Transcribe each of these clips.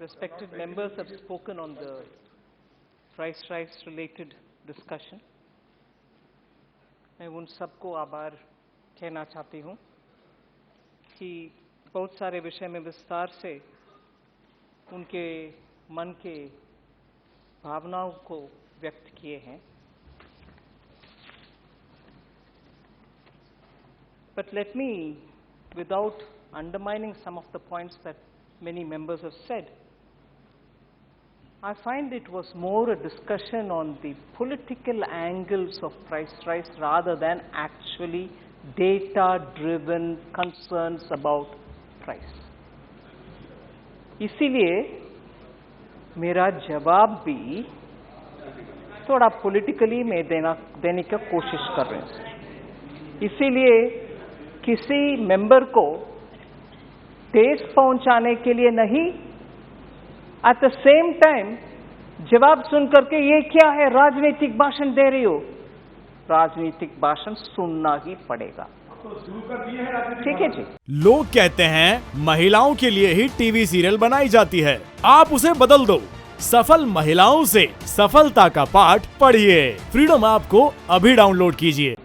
Respected members have spoken on the price rise related discussion. मैं उन सबको आभार कहना चाहती हूँ कि बहुत सारे विषय में विस्तार से उनके मन के भावनाओं को व्यक्त किए हैं. But let me, without undermining some of the points that many members have said, I find it was more a discussion on the political angles of price rise rather than actually data-driven concerns about price. इसीलिए मेरा जवाब भी थोड़ा politically मैं देने की कोशिश कर रहे हैं. इसीलिए किसी मेंबर को ठेस पहुंचाने के लिए नहीं, एट द सेम टाइम जवाब सुनकर के ये क्या है, राजनीतिक भाषण दे रही हो. राजनीतिक भाषण सुनना ही पड़ेगा. ठीक है जी. लोग कहते हैं महिलाओं के लिए ही टीवी सीरियल बनाई जाती है. आप उसे बदल दो. सफल महिलाओं से सफलता का पाठ पढ़िए. फ्रीडम ऐप को अभी डाउनलोड कीजिए.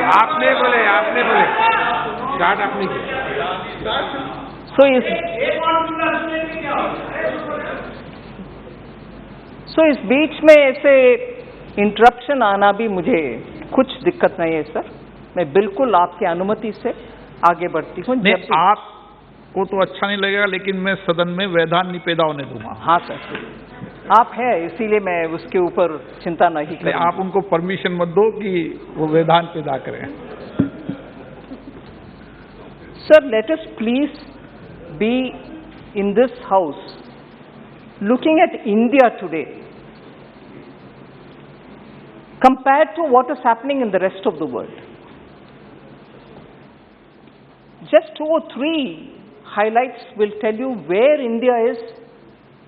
आपने बोले स्टार्ट आपने किया. सो इस बीच में ऐसे इंटरप्शन आना भी मुझे कुछ दिक्कत नहीं है सर. मैं बिल्कुल आपकी अनुमति से आगे बढ़ती हूँ. आपको तो अच्छा नहीं लगेगा, लेकिन मैं सदन में व्यवधान नहीं पैदा होने दूंगा. हाँ सर, आप हैं इसीलिए मैं उसके ऊपर चिंता नहीं करूंगा. आप उनको परमिशन मत दो कि वो व्यवधान पैदा करें. Sir, let us please be in this house looking at India today compared to what is happening in the rest of the world. Just 2 or 3 highlights will tell you where India is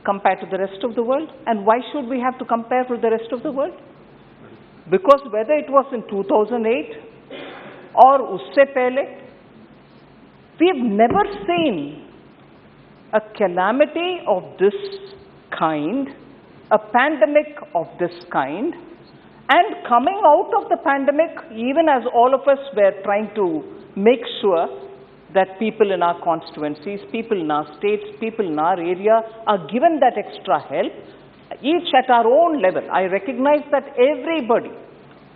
compared to the rest of the world, and why should we have to compare with the rest of the world? Because whether it was in 2008 or usse pehle, we've never seen a calamity of this kind, a pandemic of this kind, and coming out of the pandemic, even as all of us were trying to make sure that people in our constituencies, people in our states, people in our area are given that extra help, each at our own level. I recognize that everybody,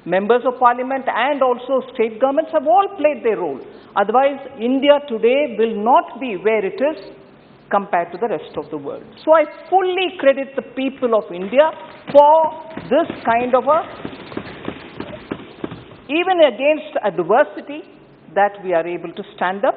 members of parliament and also state governments, have all played their role. Otherwise, India today will not be where it is compared to the rest of the world. So I fully credit the people of India for this kind of a, even against adversity, that we are able to stand up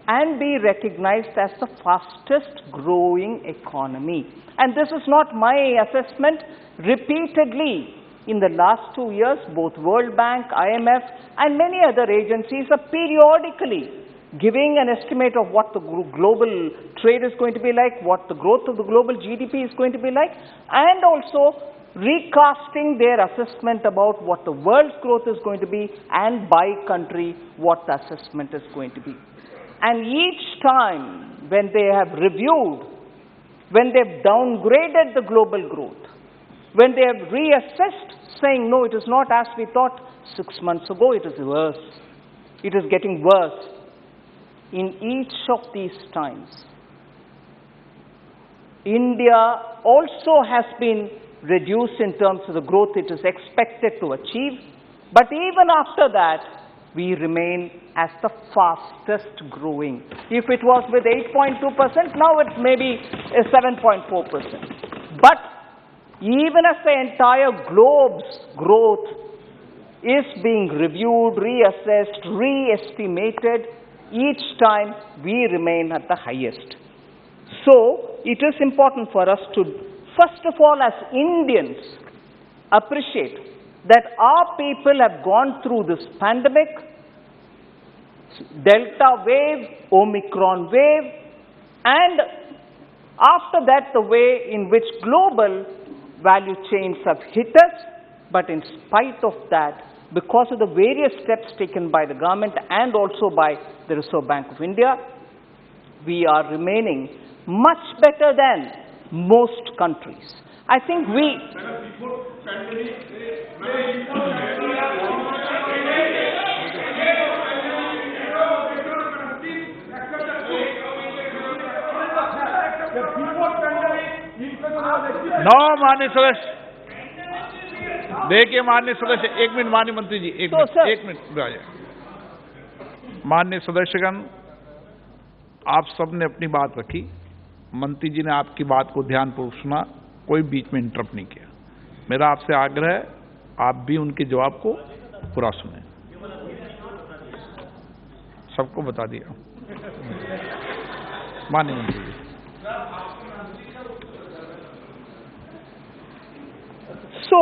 and be recognized as the fastest growing economy. And this is not my assessment. Repeatedly in the last 2 years, both World Bank, IMF and many other agencies are periodically giving an estimate of what the global trade is going to be like, what the growth of the global GDP is going to be like, and also recasting their assessment about what the world's growth is going to be, and by country what the assessment is going to be. And each time when they have reviewed, when they've downgraded the global growth, when they have reassessed, saying no, it is not as we thought 6 months ago, it is worse, it is getting worse. In each of these times, India also has been reduced in terms of the growth it is expected to achieve, but even after that, we remain as the fastest growing. If it was with 8.2%, now it may be 7.4%. But even as the entire globe's growth is being reviewed, reassessed, re-estimated, each time we remain at the highest. So, it is important for us to, first of all, as Indians, appreciate that our people have gone through this pandemic, Delta wave, Omicron wave, and after that the way in which global value chains have hit us, but in spite of that, because of the various steps taken by the government and also by the Reserve Bank of India, we are remaining much better than most countries. I think we... नौ माननीय सदस्य, देखिए माननीय सदस्य, एक minute माननीय मंत्री जी, एक minute माननीय सदस्यगण, आप सबने अपनी बात रखी, मंत्री जी ने आपकी बात को ध्यानपूर्वक सुना, कोई बीच में इंटरप्ट नहीं किया। मेरा आपसे आग्रह है, आप भी उनके जवाब को पूरा सुने। सबको बता दिया माननीय मंत्री जी। So,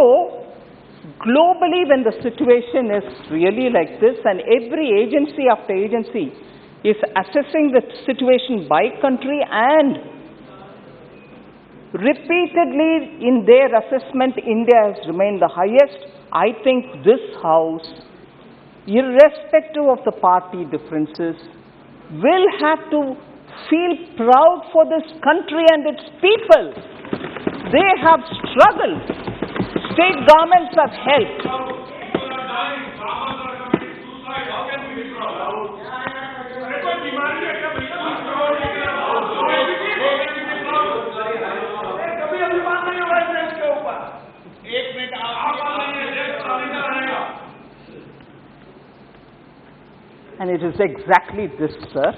globally, when the situation is really like this, and every agency after agency is assessing the situation by country, and repeatedly in their assessment, India has remained the highest, I think this House, irrespective of the party differences, will have to feel proud for this country and its people. They have struggled. State governments have helped. And it is exactly this, sir.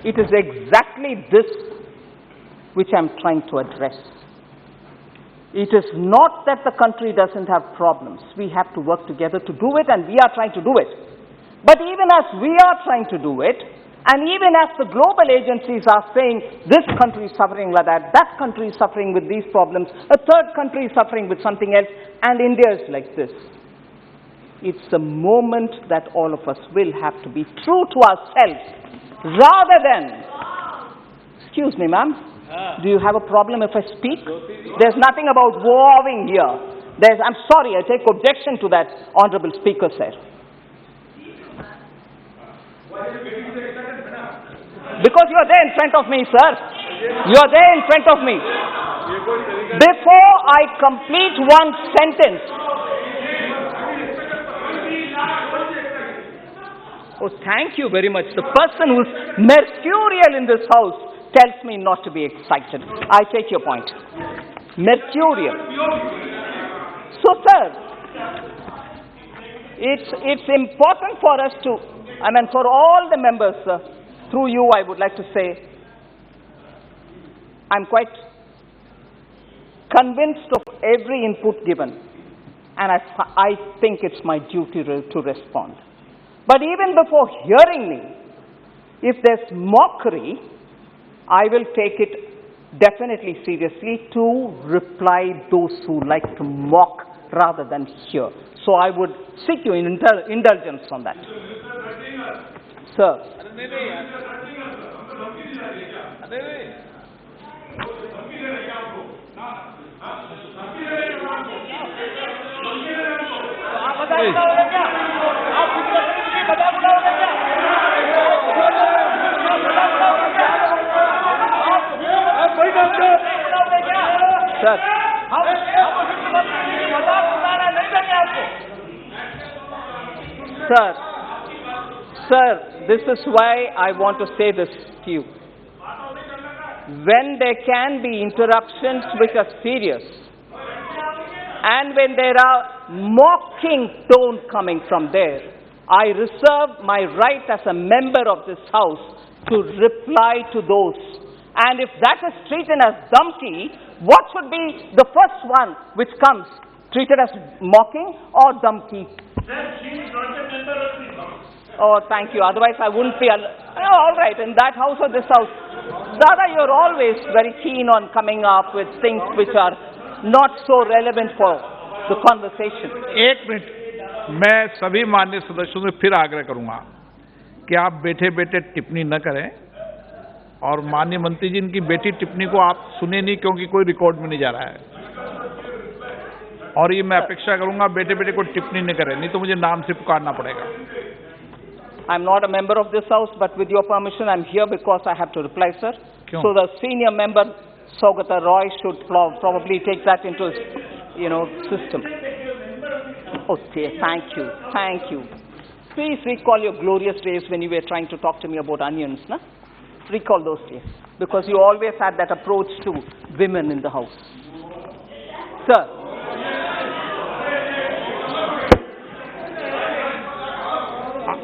It is exactly this which I'm trying to address. It is not that the country doesn't have problems. We have to work together to do it, and we are trying to do it. But even as we are trying to do it, and even as the global agencies are saying, this country is suffering like that country is suffering with these problems, a third country is suffering with something else, and India is like this. It's a moment that all of us will have to be true to ourselves, rather than, excuse me, ma'am, do you have a problem if I speak? There's nothing about warring here. I'm sorry, I take objection to that, Honorable Speaker, sir. Because you are there in front of me, sir. You are there in front of me. Before I complete one sentence. Oh, thank you very much. The person who's mercurial in this House tells me not to be excited. I take your point. Mercurial. So, sir, it's important for us to, for all the members, through you, I would like to say, I'm quite convinced of every input given, and I think it's my duty to respond. But even before hearing me, if there's mockery, I will take it definitely seriously to reply those who like to mock rather than hear. So I would seek your indulgence on that. Sir. Sir, this is why I want to say this to you. When there can be interruptions which are serious, and when there are mocking tone coming from there, I reserve my right as a member of this House to reply to those. And if that is treated as dumpty, what should be the first one which comes? Treated as mocking or dumpty? Oh, thank you. Otherwise, I wouldn't be... all right, in that House or this House. Dada, you're always very keen on coming up with things which are not so relevant for the conversation. एक minute, मैं सभी माननीय सदस्यों से फिर आग्रह करूंगा कि आप बैठे बैठे टिप्पणी न करें, और माननीय मंत्री जी इनकी बेटी टिप्पणी को आप सुने नहीं, क्योंकि कोई रिकॉर्ड में नहीं जा रहा है। और ये मैं अपेक्षा करूंगा बेटे बेटे को टिप्पणी न करें, नहीं तो मुझे नाम से पुकारना पड़ेगा। I'm not a member of this house, but with your permission, I'm here because I have to reply, sir. क्यों? So the senior member, Saugata Roy, should probably take that into his, system. Oh, dear, thank you, thank you. Please recall your glorious days when you were trying to talk to me about onions, na? Recall those days, because you always had that approach to women in the house. Sir.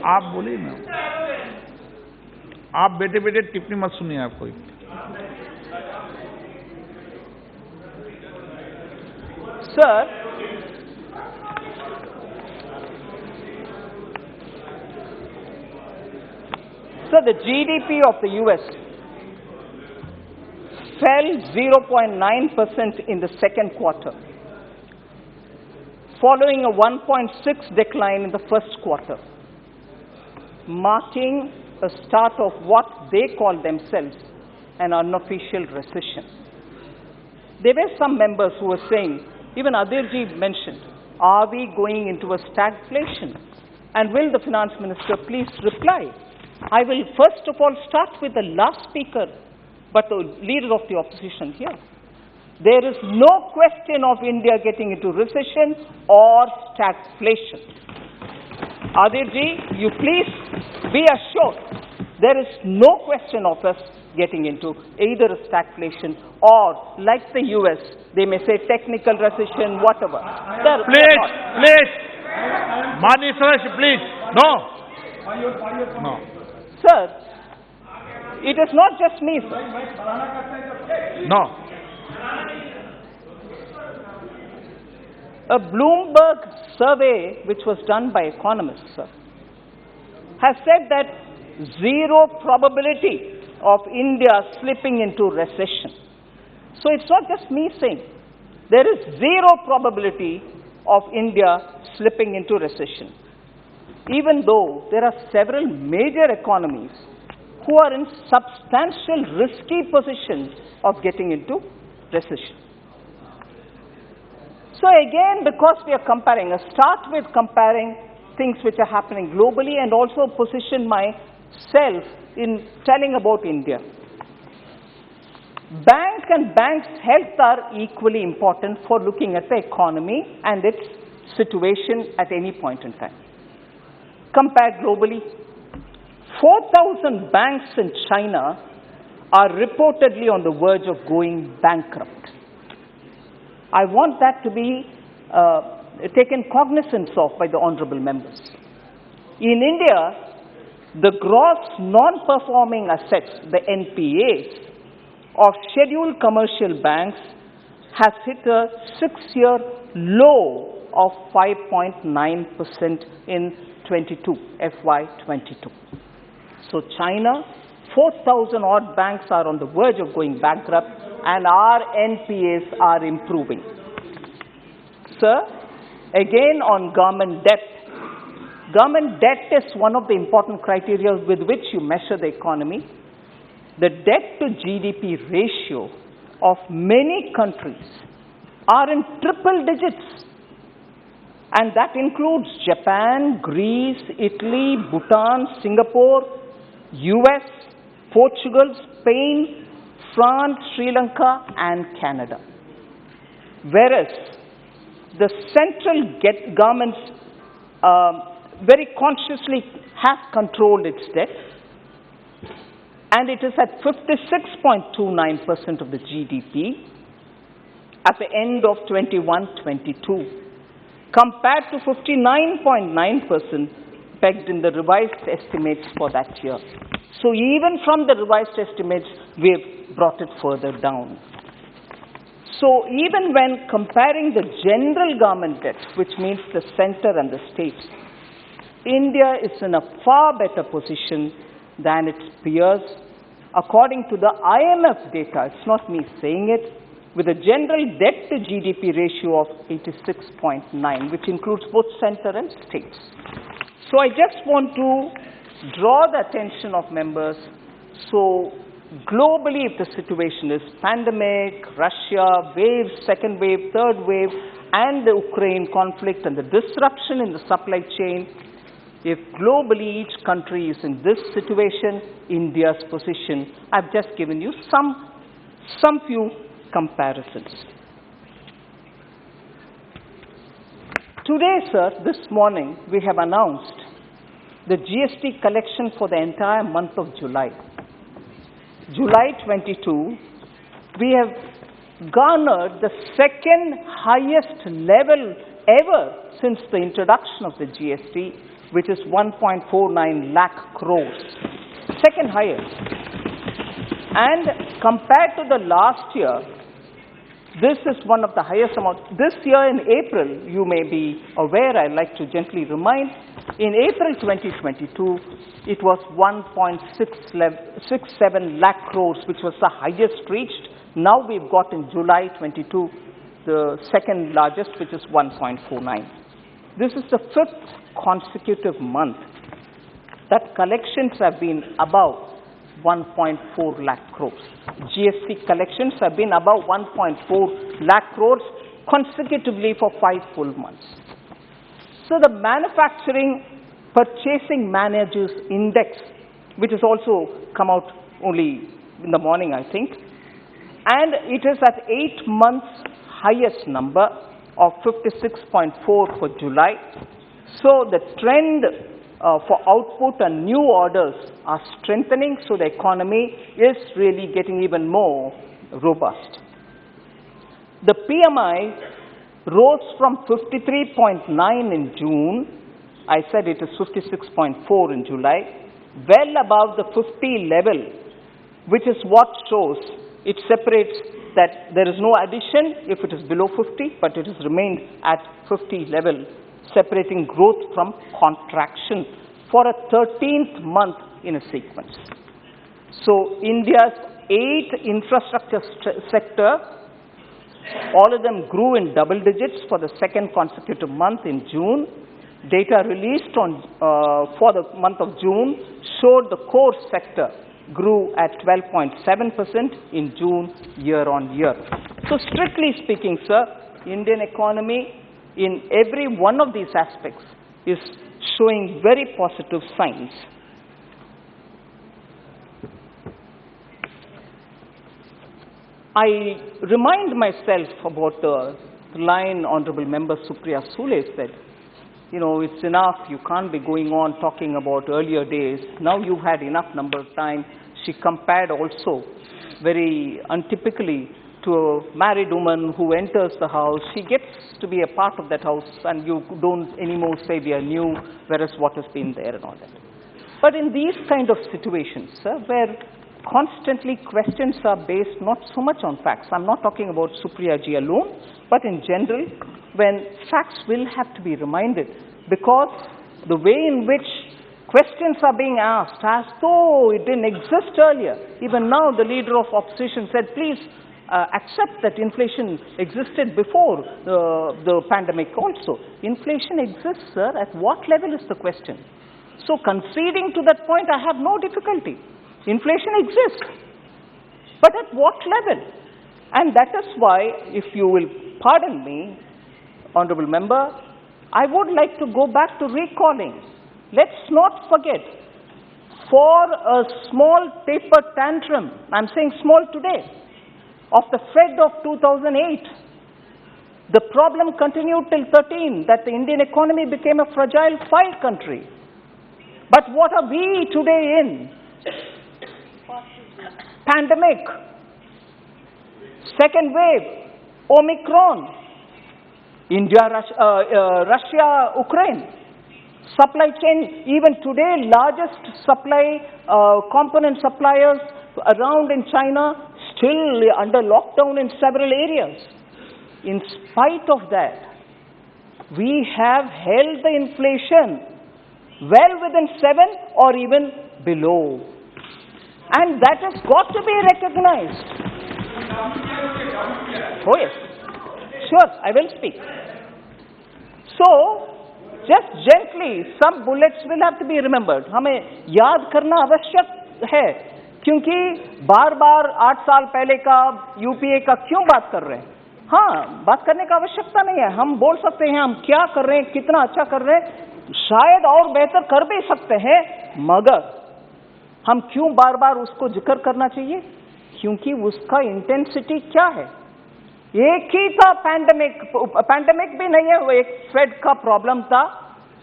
आप बोलिए ना, आप बेटे बेटे टिप्पणी मत सुनिए आप कोई। Sir, the GDP of the US fell 0.9% in the second quarter, following a 1.6 decline in the first quarter, marking a start of what they call themselves an unofficial recession. There were some members who were saying, even Adirji mentioned, are we going into a stagflation? And will the finance minister please reply? I will first of all start with the last speaker, but the leader of the opposition here. There is no question of India getting into recession or stagflation. Adirji, you please be assured there is no question of us getting into either a stagflation or, like the US, they may say technical recession, whatever. Please, Mani Sadash, please, no. Sir, it is not just me, sir. No. A Bloomberg survey, which was done by economists, sir, has said that zero probability of India slipping into recession. So it's not just me saying. There is zero probability of India slipping into recession, even though there are several major economies who are in substantial risky positions of getting into recession. So again, because we are comparing, start with comparing things which are happening globally and also position myself in telling about India. Bank and bank's health are equally important for looking at the economy and its situation at any point in time. Compared globally, 4,000 banks in China are reportedly on the verge of going bankrupt. I want that to be taken cognizance of by the honorable members. In India, the gross non-performing assets, the NPAs, of scheduled commercial banks has hit a 6-year low of 5.9% in FY22. So China, 4,000 odd banks are on the verge of going bankrupt and our NPAs are improving. Sir, again on government debt. Government debt is one of the important criteria with which you measure the economy. The debt to GDP ratio of many countries are in triple digits. And that includes Japan, Greece, Italy, Bhutan, Singapore, US, Portugal, Spain, France, Sri Lanka, and Canada. Whereas the central governments very consciously have controlled its debt, and it is at 56.29% of the GDP at the end of 21-22, compared to 59.9% pegged in the revised estimates for that year. So even from the revised estimates, we have brought it further down. So even when comparing the general government debt, which means the center and the states, India is in a far better position than its peers. According to the IMF data, it's not me saying it, with a general debt to GDP ratio of 86.9, which includes both center and states. So I just want to draw the attention of members. So globally, if the situation is pandemic, Russia, waves, second wave, third wave, and the Ukraine conflict and the disruption in the supply chain, if globally each country is in this situation, India's position, I've just given you some few comparisons. Today, sir, this morning, we have announced the GST collection for the entire month of July. July 22, we have garnered the second highest level ever since the introduction of the GST, which is 1.49 lakh crores. Second highest. And compared to the last year, this is one of the highest amounts. This year in April, you may be aware, I'd like to gently remind, in April 2022, it was 1.67 lakh crores, which was the highest reached. Now we've got in July 22, the second largest, which is 1.49. This is the fifth consecutive month that collections have been above 1.4 lakh crores. GST collections have been above 1.4 lakh crores consecutively for 5 full months. So the Manufacturing Purchasing Managers Index, which has also come out only in the morning, I think, and it is at 8 months highest number of 56.4 for July. So the trend for output and new orders are strengthening, so the economy is really getting even more robust. The PMI rose from 53.9 in June, I said it is 56.4 in July, well above the 50 level, which is what shows it separates that there is no addition if it is below 50, but it has remained at 50 level, separating growth from contraction for a 13th month in a sequence. So India's 8 infrastructure sector, all of them grew in double digits for the second consecutive month in June. Data released for the month of June showed the core sector grew at 12.7% in June year on year. So strictly speaking, sir, Indian economy in every one of these aspects is showing very positive signs. I remind myself about the line Honorable Member Supriya Sule said, you know, it's enough, you can't be going on talking about earlier days. Now you've had enough number of time. She compared also very untypically to a married woman who enters the house. She gets to be a part of that house and you don't anymore say we are new, whereas what has been there and all that. But in these kind of situations, where constantly questions are based not so much on facts, I'm not talking about Supriya ji alone, but in general, when facts will have to be reminded, because the way in which questions are being asked as though it didn't exist earlier. Even now the leader of opposition said, please accept that inflation existed before the pandemic also. Inflation exists, sir. At what level is the question? So conceding to that point, I have no difficulty. Inflation exists. But at what level? And that is why, if you will pardon me, Honorable Member, I would like to go back to recalling. Let's not forget, for a small taper tantrum, I'm saying small today, of the Fed of 2008, the problem continued till 13, that the Indian economy became a fragile 5 country. But what are we today in? Pandemic, second wave, Omicron, India, Russia, Ukraine, supply chain, even today, largest supply component suppliers around in China, still under lockdown in several areas. In spite of that, we have held the inflation well within 7 or even below. And that has got to be recognized. Oh yes, sure, I will speak. So, just gently, some bullets will have to be remembered. हमें याद करना आवश्यक है, क्योंकि बार-बार 8 साल पहले का यूपीए का क्यों बात कर रहे हैं? हाँ, बात करने का आवश्यकता नहीं है। हम बोल सकते हैं हम क्या कर रहे हैं, कितना अच्छा कर रहे हैं, शायद और बेहतर कर भी सकते हैं, मगर हम क्यों बार बार उसको जिक्र करना चाहिए? क्योंकि उसका इंटेंसिटी क्या है? एक ही था पैंडेमिक भी नहीं है, वो एक फेड का प्रॉब्लम था,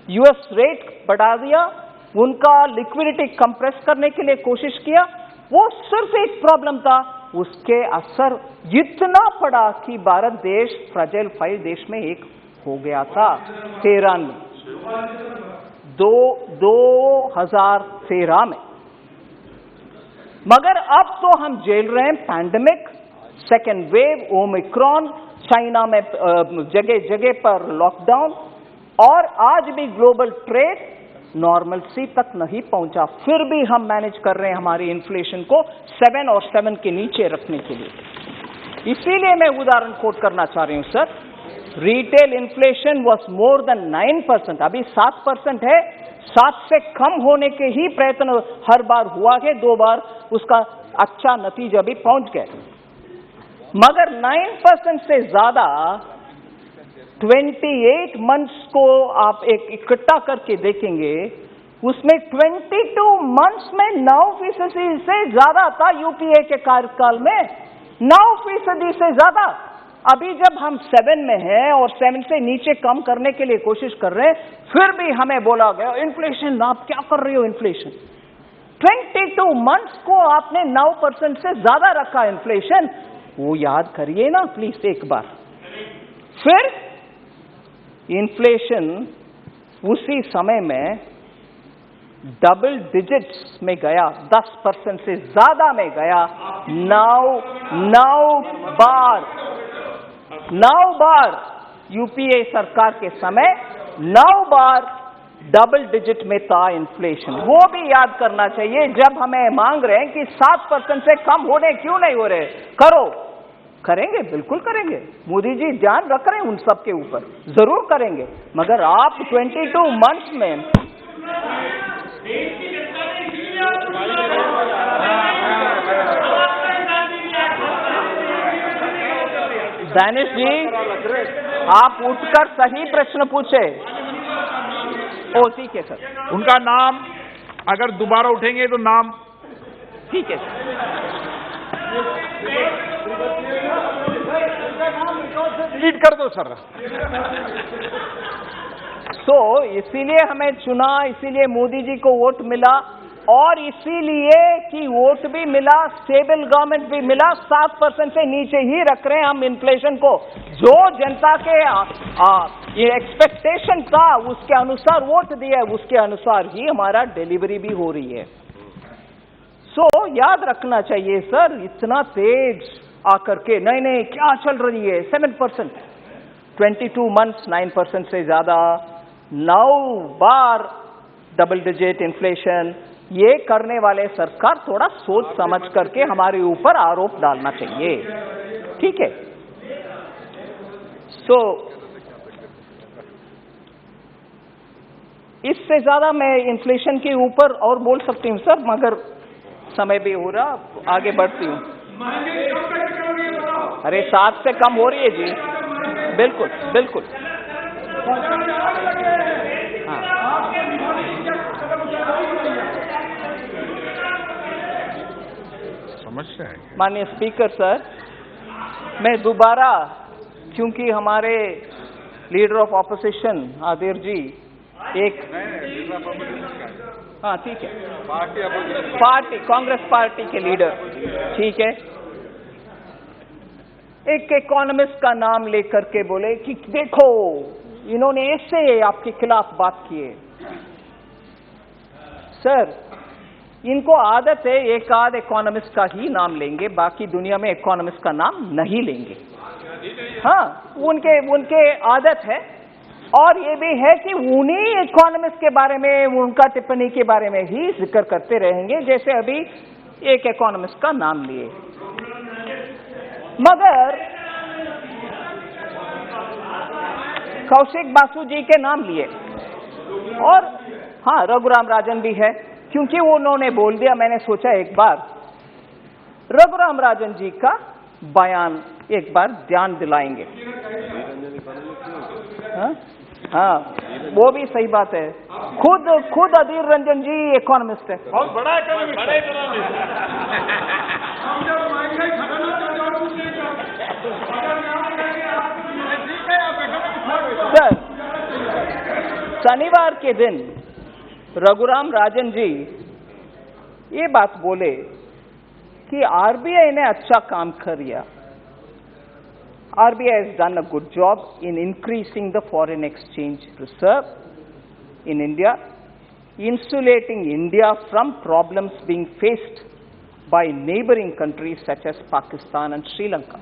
यूएस रेट बढ़ा दिया, उनका लिक्विडिटी कंप्रेस करने के लिए कोशिश किया, वो सिर्फ एक प्रॉब्लम था, उसके असर इतना पड़ा कि भारत देश फ्रजाइल 5 देश में एक हो गया था 13 में, 2013 में। मगर अब तो हम झेल रहे हैं pandemic, second wave, Omicron, China में जगह जगह पर लॉकडाउन, और आज भी ग्लोबल ट्रेड नॉर्मलसी तक नहीं पहुंचा, फिर भी हम मैनेज कर रहे हैं हमारी इन्फ्लेशन को 7 और 7 के नीचे रखने के लिए। इसीलिए मैं उदाहरण कोट करना चाह रही हूं sir, retail inflation was more than 9%, अभी 7% है, 7 से कम होने के ही प्रयत्न हर बार हुआ है, 2 बार उसका अच्छा नतीजा भी पहुंच गए, मगर 9% से ज्यादा 28 मंथ्स को आप एक इकट्ठा करके देखेंगे, उसमें 22 मंथ्स में 9% से ज्यादा था यूपीए के कार्यकाल में, 9% से ज्यादा। अभी जब हम 7 में हैं और 7 से नीचे कम करने के लिए कोशिश कर रहे हैं, फिर भी हमें बोला गया इन्फ्लेशन, आप क्या कर रहे हो इन्फ्लेशन? 22 मंथ्स को आपने 9% से ज्यादा रखा इन्फ्लेशन, वो याद करिए ना प्लीज एक बार। फिर इन्फ्लेशन उसी समय में डबल डिजिट्स में गया, 10% से ज्यादा में गया, 9 बार यूपीए सरकार के समय 9 बार डबल डिजिट में था इन्फ्लेशन। वो भी याद करना चाहिए जब हमें मांग रहे हैं कि 7% से कम होने क्यों नहीं हो रहे, करो, करेंगे, बिल्कुल करेंगे, मोदी जी ध्यान रख रहे हैं उन सब के ऊपर, जरूर करेंगे, मगर आप 22 मंथ्स में दानिश जी आप उठकर सही प्रश्न पूछे। ओ ठीक है सर, उनका नाम अगर दोबारा उठेंगे तो नाम ठीक है सर। लीड कर दो सर। तो इसीलिए हमें चुना, इसीलिए मोदी जी को वोट मिला, और इसीलिए कि वोट भी मिला, स्टेबल गवर्नमेंट भी मिला, 7% से नीचे ही रख रहे हैं हम इन्फ्लेशन को। जो जनता के ये एक्सपेक्टेशन था उसके अनुसार वोट दिया, उसके अनुसार ही हमारा डिलीवरी भी हो रही है। सो याद रखना चाहिए सर, इतना तेज आकर के नहीं क्या चल रही है, 7%, 22 मंथ्स 9% से ज्यादा, 9 बार डबल डिजिट इन्फ्लेशन, ये करने वाले सरकार थोड़ा सोच समझ करके हमारे ऊपर आरोप डालना चाहिए, ठीक है। सो इससे ज्यादा मैं इन्फ्लेशन के ऊपर और बोल सकती हूं सर, मगर समय भी हो रहा, आगे बढ़ती हूं। अरे 7 से कम हो रही है जी, बिल्कुल बिल्कुल। हाँ। समस्या है। माननीय स्पीकर सर, मैं दोबारा, क्योंकि हमारे लीडर ऑफ ऑपोजिशन आदिर जी एक, हाँ ठीक है, पार्टी कांग्रेस पार्टी के लीडर, ठीक है, एक इकोनॉमिस्ट का नाम लेकर के बोले कि देखो इन्होंने ऐसे आपके खिलाफ बात किए। सर इनको आदत है एक आध इकोनॉमिस्ट का ही नाम लेंगे, बाकी दुनिया में इकोनॉमिस्ट का नाम नहीं लेंगे। हाँ, उनके आदत है, और ये भी है कि उन्हीं इकोनॉमिस्ट के बारे में, उनका टिप्पणी के बारे में ही जिक्र करते रहेंगे, जैसे अभी एक इकोनॉमिस्ट का नाम लिए। मगर कौशिक बासु जी के नाम लिए, और हाँ रघुराम राजन भी है, क्योंकि वो उन्होंने बोल दिया, मैंने सोचा एक बार रघुराम राजन जी का बयान एक बार ध्यान दिलाएंगे। हाँ हाँ, वो भी सही बात है। खुद अधीर रंजन जी इकोनॉमिस्ट है, बहुत बड़ा इकोनॉमिस्ट। सर, शनिवार के दिन रघुराम राजन जी ये बात बोले कि आरबीआई ने अच्छा काम किया। RBI has done a good job in increasing the foreign exchange reserve in India, insulating India from problems being faced by neighboring countries such as Pakistan and Sri Lanka.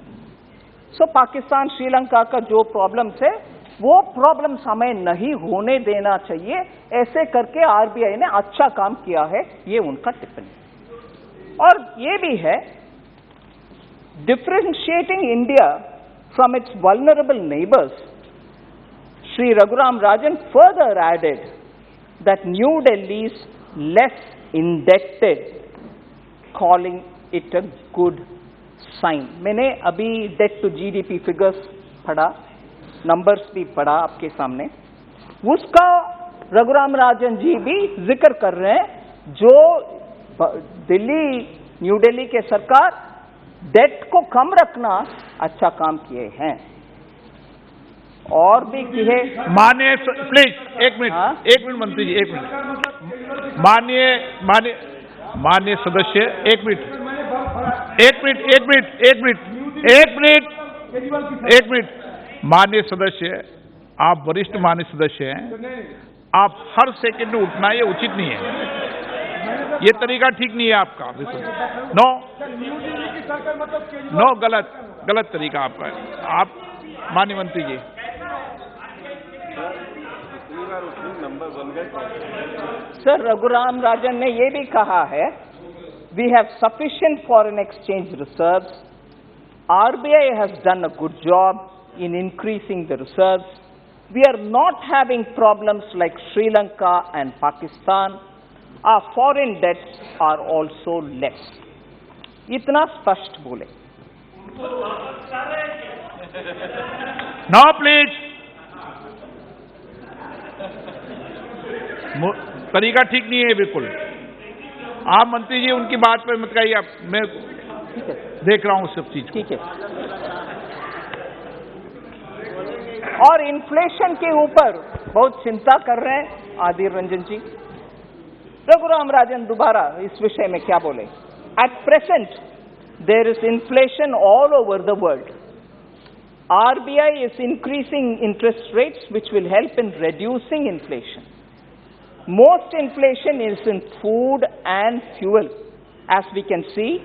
So Pakistan, Sri Lanka का जो problems है, वो problems हमें नहीं होने देना चाहिए। ऐसे करके RBI ने अच्छा काम किया है, ये उनका टिप्पणी। और ये भी है, differentiating India from its vulnerable neighbors, Sri Raghuram Rajan further added that New Delhi is less indebted, calling it a good sign. मैंने अभी debt to GDP figures पढ़ा, numbers भी पढ़ा आपके सामने, उसका रघुराम राजन जी भी जिक्र कर रहे हैं, जो न्यू दिल्ली के सरकार डेट को कम रखना अच्छा काम किए हैं। और भी किए माननीय, प्लीज एक मिनट मंत्री जी, एक मिनट। माननीय सदस्य, एक मिनट। माननीय सदस्य, आप वरिष्ठ माननीय सदस्य हैं, आप हर सेकंड में उठना ये उचित नहीं है, ये तरीका ठीक नहीं है आपका। नो, गलत तरीका आपका है। आप माननीय मंत्री जी, सर रघुराम राजन ने ये भी कहा है, we have sufficient foreign exchange reserves, RBI has done a good job in increasing the reserves, we are not having problems like Sri Lanka and Pakistan, our foreign debts are also less. इतना स्पष्ट बोले। No please, तरीका ठीक नहीं है बिल्कुल। आप मंत्री जी उनकी बात पे मत कहिए, मैं देख रहा हूं सब चीज। ठीक है। और इन्फ्लेशन के ऊपर बहुत चिंता कर रहे हैं आदिर रंजन जी। रघुराम राजन दोबारा इस विषय में क्या बोले? At present, there is inflation all over the world. RBI is increasing interest rates, which will help in reducing inflation. Most inflation is in food and fuel. As we can see,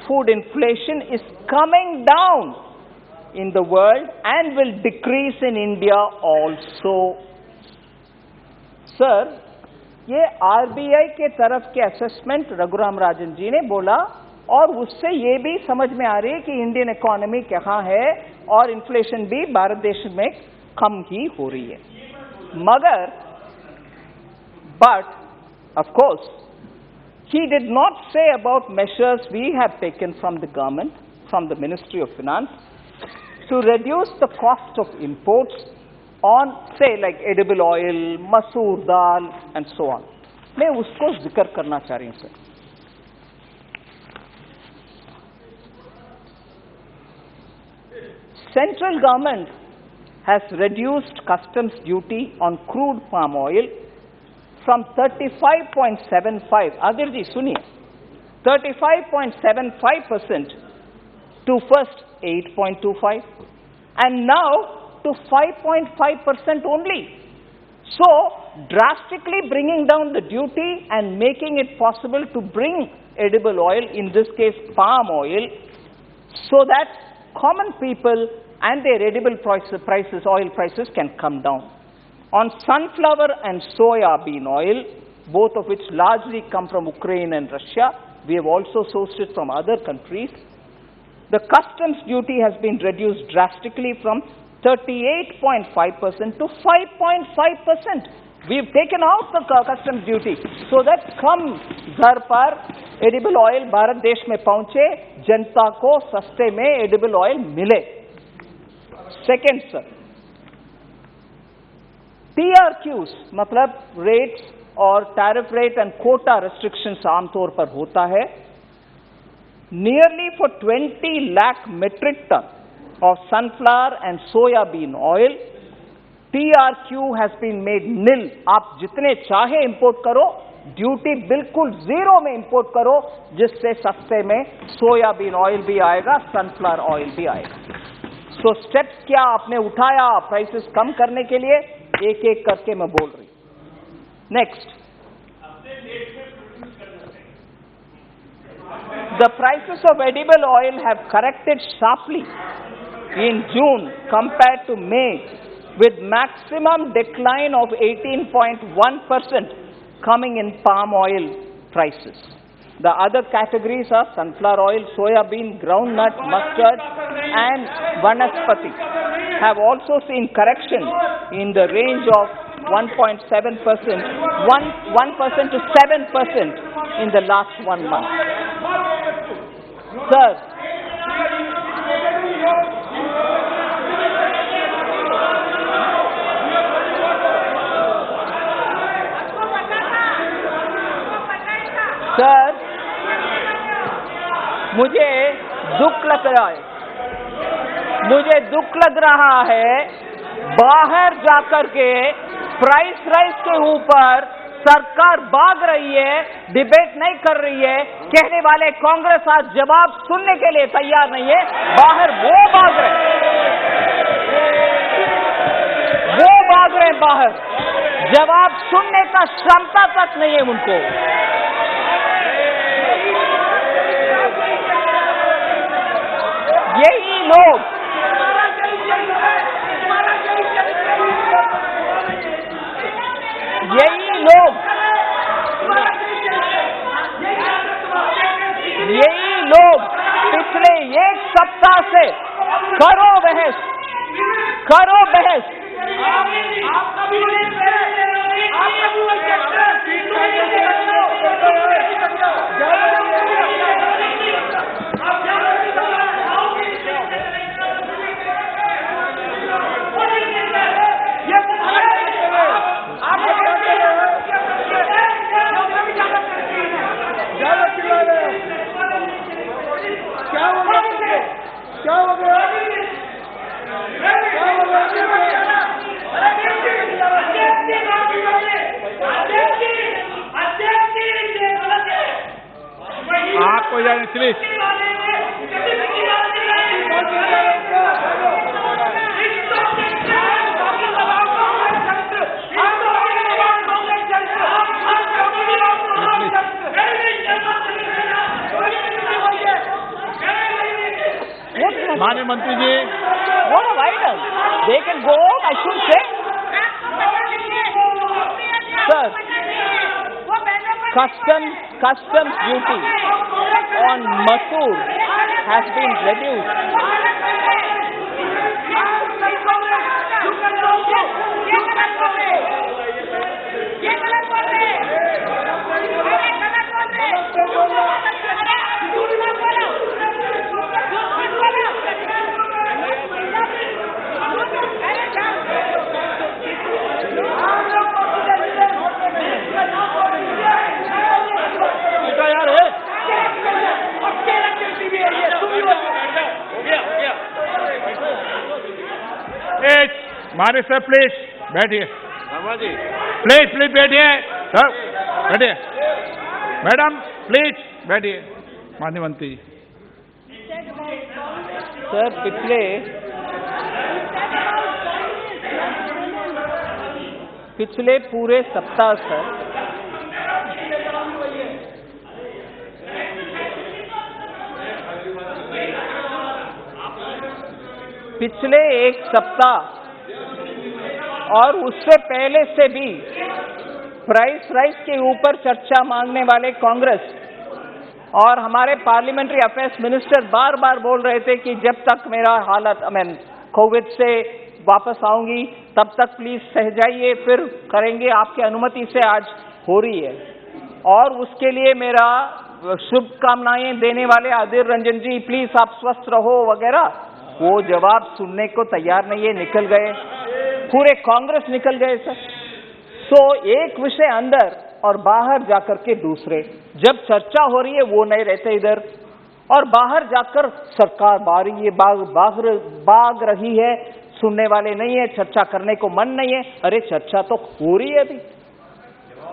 food inflation is coming down in the world and will decrease in India also. Sir, ये RBI के तरफ के assessment Raghuram Rajan ji ने बोला, और उससे ये भी समझ में आ रही है कि इंडियन इकोनॉमी कहाँ है और इन्फ्लेशन भी भारत देश में कम ही हो रही है। मगर but of course he did not say about measures we have taken from the government, from the Ministry of Finance, to reduce the cost of imports on, say, like edible oil, masoor dal and so on. मैं उसको जिक्र करना चाह रही हूं sir. Central government has reduced customs duty on crude palm oil from 35.75, Adir ji suniye, 35.75% to first 8.25 and now to 5.5% only. So drastically bringing down the duty and making it possible to bring edible oil, in this case palm oil, so that common people and their edible prices, oil prices can come down. On sunflower and soya bean oil, both of which largely come from Ukraine and Russia, we have also sourced it from other countries. The customs duty has been reduced drastically from 38.5% to 5.5%. We've taken out the customs duty so that कम दर पर edible oil Bharat देश में पहुंचे, जनता को सस्ते में edible oil मिले. Second, sir, TRQs मतलब rates और tariff rate and quota restrictions आमतौर पर होता है. Nearly for 20 lakh metric ton of sunflower and soya bean oil, TRQ has been made nil. आप जितने चाहे इंपोर्ट करो, ड्यूटी बिल्कुल जीरो में इंपोर्ट करो, जिससे सस्ते में सोयाबीन ऑयल भी आएगा, सनफ्लावर ऑयल भी आएगा. सो स्टेप्स क्या आपने उठाया प्राइसेस कम करने के लिए? एक एक करके मैं बोल रही. Next, the prices of edible oil have corrected sharply in June compared to May, with maximum decline of 18.1% coming in palm oil prices. The other categories are sunflower oil, soya bean, groundnut, mustard and vanaspati have also seen correction in the range of 1.7%, 1% to 7% in the last 1 month. Sir, मुझे दुख लग रहा है बाहर जाकर के price rise के ऊपर सरकार भाग रही है, डिबेट नहीं कर रही है. कहने वाले कांग्रेस आज जवाब सुनने के लिए तैयार नहीं है. बाहर वो भाग रहे बाहर, जवाब सुनने का क्षमता तक नहीं है उनको. यही लोग पिछले एक सप्ताह से करो बहस. आपको जाने प्लीज. माननीय मंत्री जी, what have I done? They can go out, I shouldn't say. Sir, customs duty on masoor has been reduced. मारे सर प्लीज बैठिए. प्लीज बैठिए सर, बैठिए. मैडम प्लीज बैठिए. माननीय मंत्री जी. सर, पिछले पूरे सप्ताह सर पिछले एक सप्ताह और उससे पहले से भी प्राइस राइज के ऊपर चर्चा मांगने वाले कांग्रेस और हमारे पार्लियामेंट्री अफेयर्स मिनिस्टर बार बार बोल रहे थे कि जब तक मेरा हालत कोविड से वापस आऊंगी, तब तक प्लीज सह जाइए, फिर करेंगे, आपकी अनुमति से आज हो रही है। और उसके लिए मेरा शुभकामनाएं देने वाले अधीर रंजन जी, प्लीज आप स्वस्थ रहो वगैरह, वो जवाब सुनने को तैयार नहीं है, निकल गए, पूरे कांग्रेस निकल गए सर। सो एक विषय अंदर और बाहर जाकर के दूसरे, जब चर्चा हो रही है वो नहीं रहते इधर, और बाहर जाकर सरकार भाग रही है, सुनने वाले नहीं है, चर्चा करने को मन नहीं है। अरे चर्चा तो हो रही है अभी।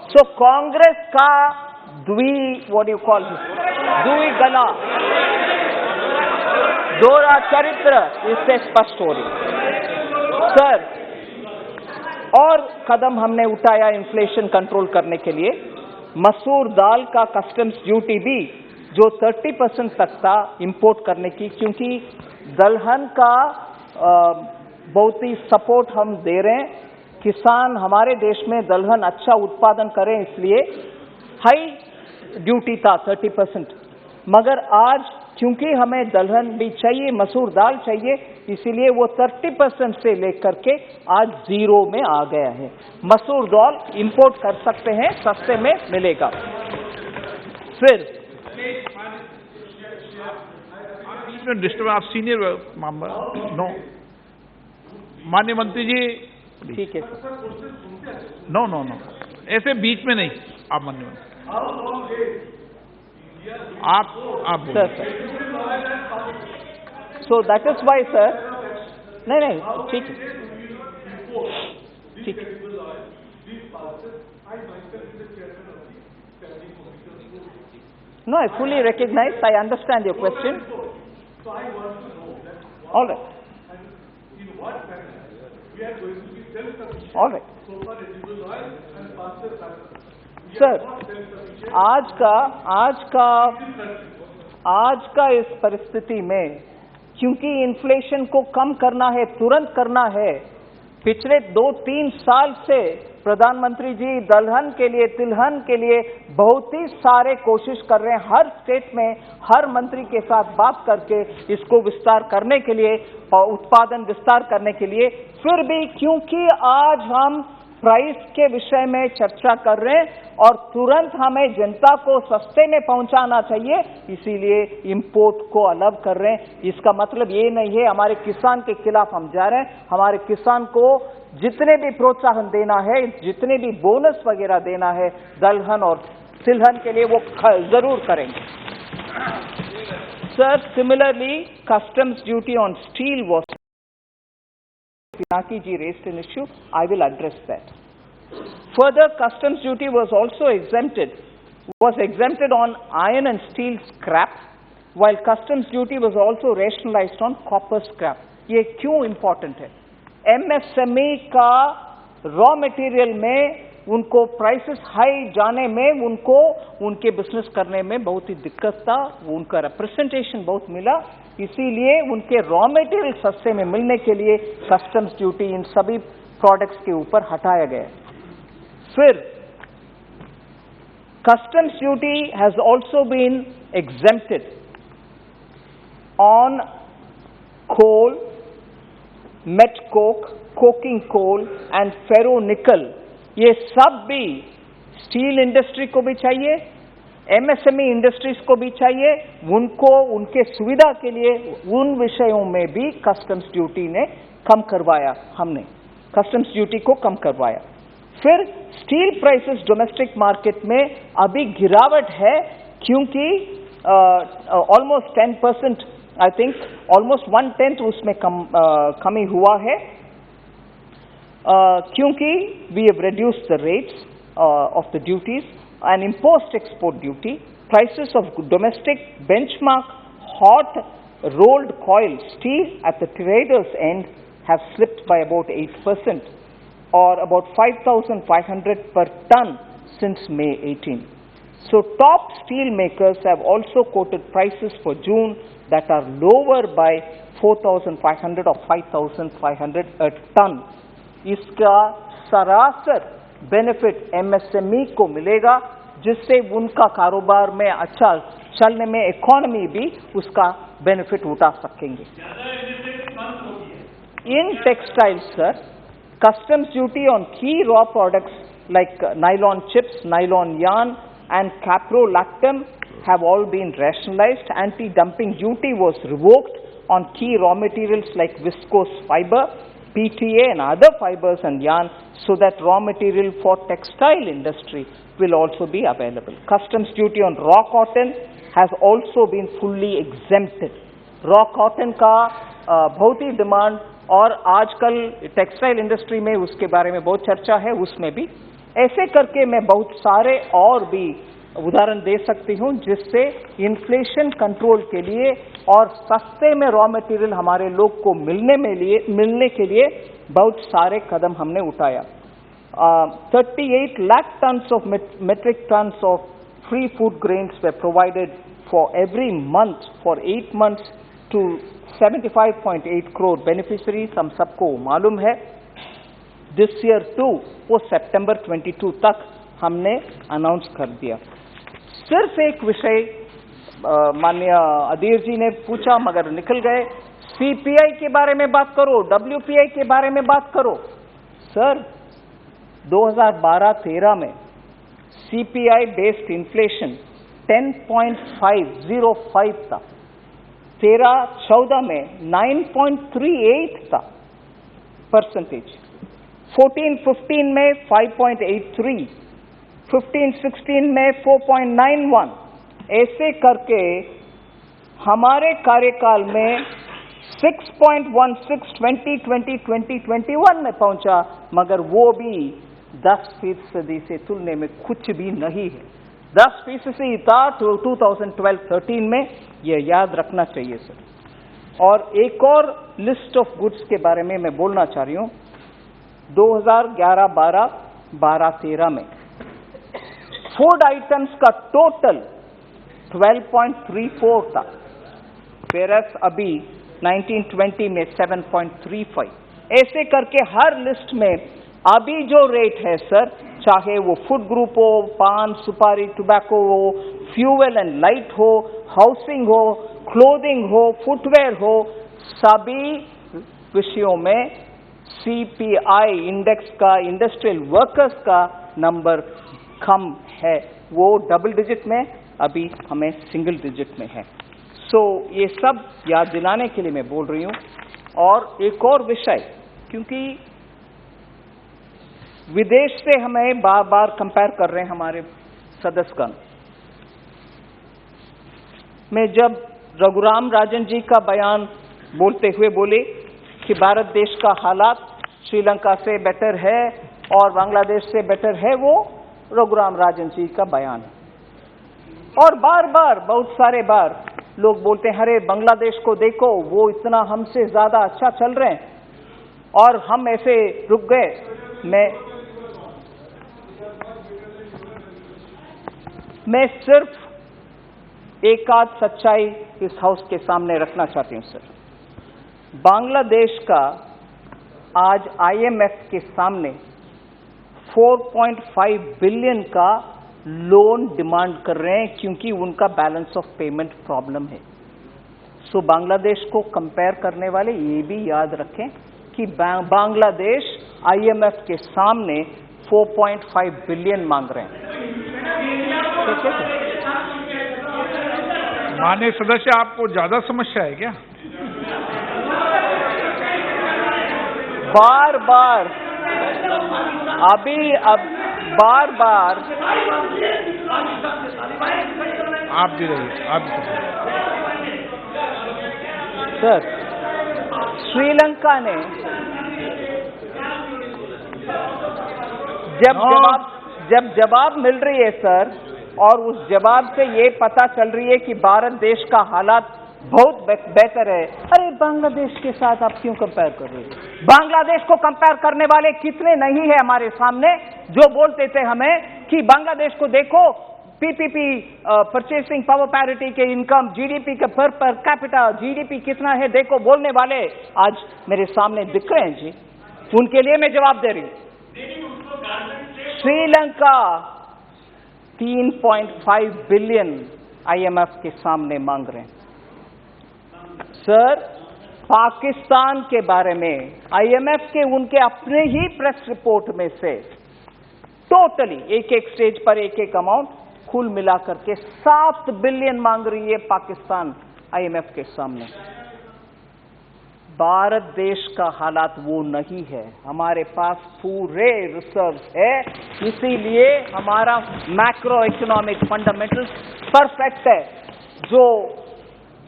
सो कांग्रेस का द्वि गला, दोहरा चरित्र इससे स्पष्ट हो रही सर। और कदम हमने उठाया इन्फ्लेशन कंट्रोल करने के लिए। मसूर दाल का कस्टम्स ड्यूटी भी जो 30% तक था इंपोर्ट करने की, क्योंकि दलहन का बहुत ही सपोर्ट हम दे रहे हैं, किसान हमारे देश में दलहन अच्छा उत्पादन करें, इसलिए हाई ड्यूटी था 30%। मगर आज क्योंकि हमें दलहन भी चाहिए, मसूर दाल चाहिए, इसीलिए वो 30% से लेकर के आज 0 में आ गया है। मसूर दाल इंपोर्ट कर सकते हैं, सस्ते में मिलेगा। फिर डिस्टर्ब, आप सीनियर मेंबर, नो माननीय मंत्री जी, ठीक है। नो नो नो, ऐसे बीच में नहीं, आप माननीय मंत्री, आप sir so that is why sir, नहीं ठीक है, ठीक है। No, I fully recognize, I understand your question. All right. All right. Sir, आज का इस परिस्थिति में, क्योंकि इन्फ्लेशन को कम करना है, तुरंत करना है, पिछले 2-3 साल से प्रधानमंत्री जी दलहन के लिए, तिलहन के लिए बहुत ही सारे कोशिश कर रहे हैं, हर स्टेट में हर मंत्री के साथ बात करके इसको विस्तार करने के लिए और उत्पादन विस्तार करने के लिए। फिर भी क्योंकि आज हम प्राइस के विषय में चर्चा कर रहे हैं और तुरंत हमें जनता को सस्ते में पहुंचाना चाहिए, इसीलिए इंपोर्ट को अलग कर रहे हैं। इसका मतलब ये नहीं है हमारे किसान के खिलाफ हम जा रहे हैं। हमारे किसान को जितने भी प्रोत्साहन देना है, जितने भी बोनस वगैरह देना है दलहन और तिलहन के लिए, वो जरूर करेंगे। Sir, similarly customs duty on steel was Pinaki ji raised an issue, I will address that. Further, customs duty was also exempted on iron and steel scrap, while customs duty was also rationalized on copper scrap. ये क्यों important है? MSME का raw material में उनको prices high जाने में, उनको उनके बिजनेस करने में बहुत ही दिक्कत था, उनका रिप्रेजेंटेशन बहुत मिला, इसीलिए उनके रॉ मटेरियल सस्ते में मिलने के लिए कस्टम्स ड्यूटी इन सभी प्रोडक्ट्स के ऊपर हटाया गया। फिर customs duty has also been exempted on coal, met coke, coking coal and ferro nickel. ये सब भी स्टील इंडस्ट्री को भी चाहिए, एमएसएमई इंडस्ट्रीज को भी चाहिए, उनको उनके सुविधा के लिए उन विषयों में भी कस्टम्स ड्यूटी ने कम करवाया, हमने कस्टम्स ड्यूटी को कम करवाया। फिर स्टील प्राइसेस डोमेस्टिक मार्केट में अभी गिरावट है, क्योंकि ऑलमोस्ट 10%, आई थिंक ऑलमोस्ट 1/10 उसमें कमी हुआ है, क्योंकि we have reduced the rates of the duties and imposed export duty. Prices of domestic benchmark hot rolled coil steel at the traders end have slipped by about 8%, or about 5,500 per ton since May 18. So top steel makers have also quoted prices for June that are lower by 4,500 or 5,500 a ton. इसका सरासर benefit MSME को मिलेगा, जिससे उनका कारोबार में अच्छा चलने में इकोनॉमी भी उसका बेनिफिट उठा सकेंगे। In textiles, sir, customs duty on key raw products like nylon chips, nylon yarn, and caprolactam have all been rationalized. Anti-dumping duty was revoked on key raw materials like viscose fiber, PTA, and other fibers and yarn, so that raw material for textile industry will also be available. Customs duty on raw cotton has also been fully exempted. Raw cotton का बहुत ही demand, और आजकल textile industry में उसके बारे में बहुत चर्चा है, उसमें भी ऐसे करके मैं बहुत सारे और भी उदाहरण दे सकती हूं जिससे इन्फ्लेशन कंट्रोल के लिए और सस्ते में रॉ मटेरियल हमारे लोग को मिलने के लिए बहुत सारे कदम हमने उठाया. 38 lakh tons of metric tons of free food grains were provided for every month for 8 months to 75.8 crore beneficiaries. हम सबको मालूम है. This year too, वो September 22 तक हमने अनाउंस कर दिया. सिर्फ एक विषय माननीय अधीर जी ने पूछा मगर निकल गए. सीपीआई के बारे में बात करो, डब्ल्यूपीआई के बारे में बात करो. सर 2012-13 में सीपीआई बेस्ड इन्फ्लेशन 10.505 था. 13-14 में 9.38 था परसेंटेज. 14-15 में 5.83, 15-16 में 4.91. ऐसे करके हमारे कार्यकाल में 6.16 2020-2021 में पहुंचा, मगर वो भी 10% से तुलने में कुछ भी नहीं है. 10% था 2012-13 में, ये याद रखना चाहिए सर. और एक और लिस्ट ऑफ गुड्स के बारे में मैं बोलना चाह रही हूं. 2011-12, 12-13 में फूड आइटम्स का टोटल 12.34 था, वेरस अभी 1920 में 7.35. ऐसे करके हर लिस्ट में अभी जो रेट है सर, चाहे वो फूड ग्रुप हो, पान सुपारी टोबैको हो, फ्यूल एंड लाइट हो, हाउसिंग हो, क्लोथिंग हो, फुटवेयर हो, सभी विषयों में सीपीआई इंडेक्स का, इंडस्ट्रियल वर्कर्स का नंबर कम है. वो डबल डिजिट में, अभी हमें सिंगल डिजिट में है. सो ये सब याद दिलाने के लिए मैं बोल रही हूं. और एक और विषय, क्योंकि विदेश से हमें बार बार कंपेयर कर रहे हैं हमारे सदस्यगण. मैं जब रघुराम राजन जी का बयान बोलते हुए बोले कि भारत देश का हालात श्रीलंका से बेटर है और बांग्लादेश से बेटर है, वो रघुराम राजन जी का बयान है. और बार बार बहुत सारे बार लोग बोलते हैं अरे बांग्लादेश को देखो, वो इतना हमसे ज्यादा अच्छा चल रहे हैं और हम ऐसे रुक गए. मैं सिर्फ एक आध सच्चाई इस हाउस के सामने रखना चाहती हूं सर. बांग्लादेश का आज आईएमएफ के सामने 4.5 बिलियन का लोन डिमांड कर रहे हैं क्योंकि उनका बैलेंस ऑफ पेमेंट प्रॉब्लम है. सो बांग्लादेश को कंपेयर करने वाले ये भी याद रखें कि बांग्लादेश आईएमएफ के सामने 4.5 बिलियन मांग रहे हैं. ठीक है सर? माननीय सदस्य, आपको ज्यादा समस्या है क्या? बार बार अभी अब बार बार आप भी रहिए, आप भी सर. श्रीलंका ने जब जवाब मिल रही है सर, और उस जवाब से ये पता चल रही है कि भारत देश का हालात बहुत बेहतर है. अरे बांग्लादेश के साथ आप क्यों कंपेयर कर रहे हैं? बांग्लादेश को कंपेयर करने वाले कितने नहीं है हमारे सामने जो बोलते थे हमें कि बांग्लादेश को देखो, पीपीपी परचेसिंग पावर पैरिटी के इनकम, जीडीपी के पर कैपिटा जीडीपी कितना है देखो बोलने वाले आज मेरे सामने दिख रहे हैं जी. उनके लिए मैं जवाब दे रही हूं. श्रीलंका 3.5 बिलियन आईएमएफ के सामने मांग रहे हैं सर. पाकिस्तान के बारे में आईएमएफ के उनके अपने ही प्रेस रिपोर्ट में से टोटली एक एक स्टेज पर एक एक अमाउंट कुल मिलाकर के 7 बिलियन मांग रही है पाकिस्तान आईएमएफ के सामने। भारत देश का हालात वो नहीं है, हमारे पास पूरे रिजर्व है, इसीलिए हमारा मैक्रो इकोनॉमिक फंडामेंटल्स परफेक्ट है। जो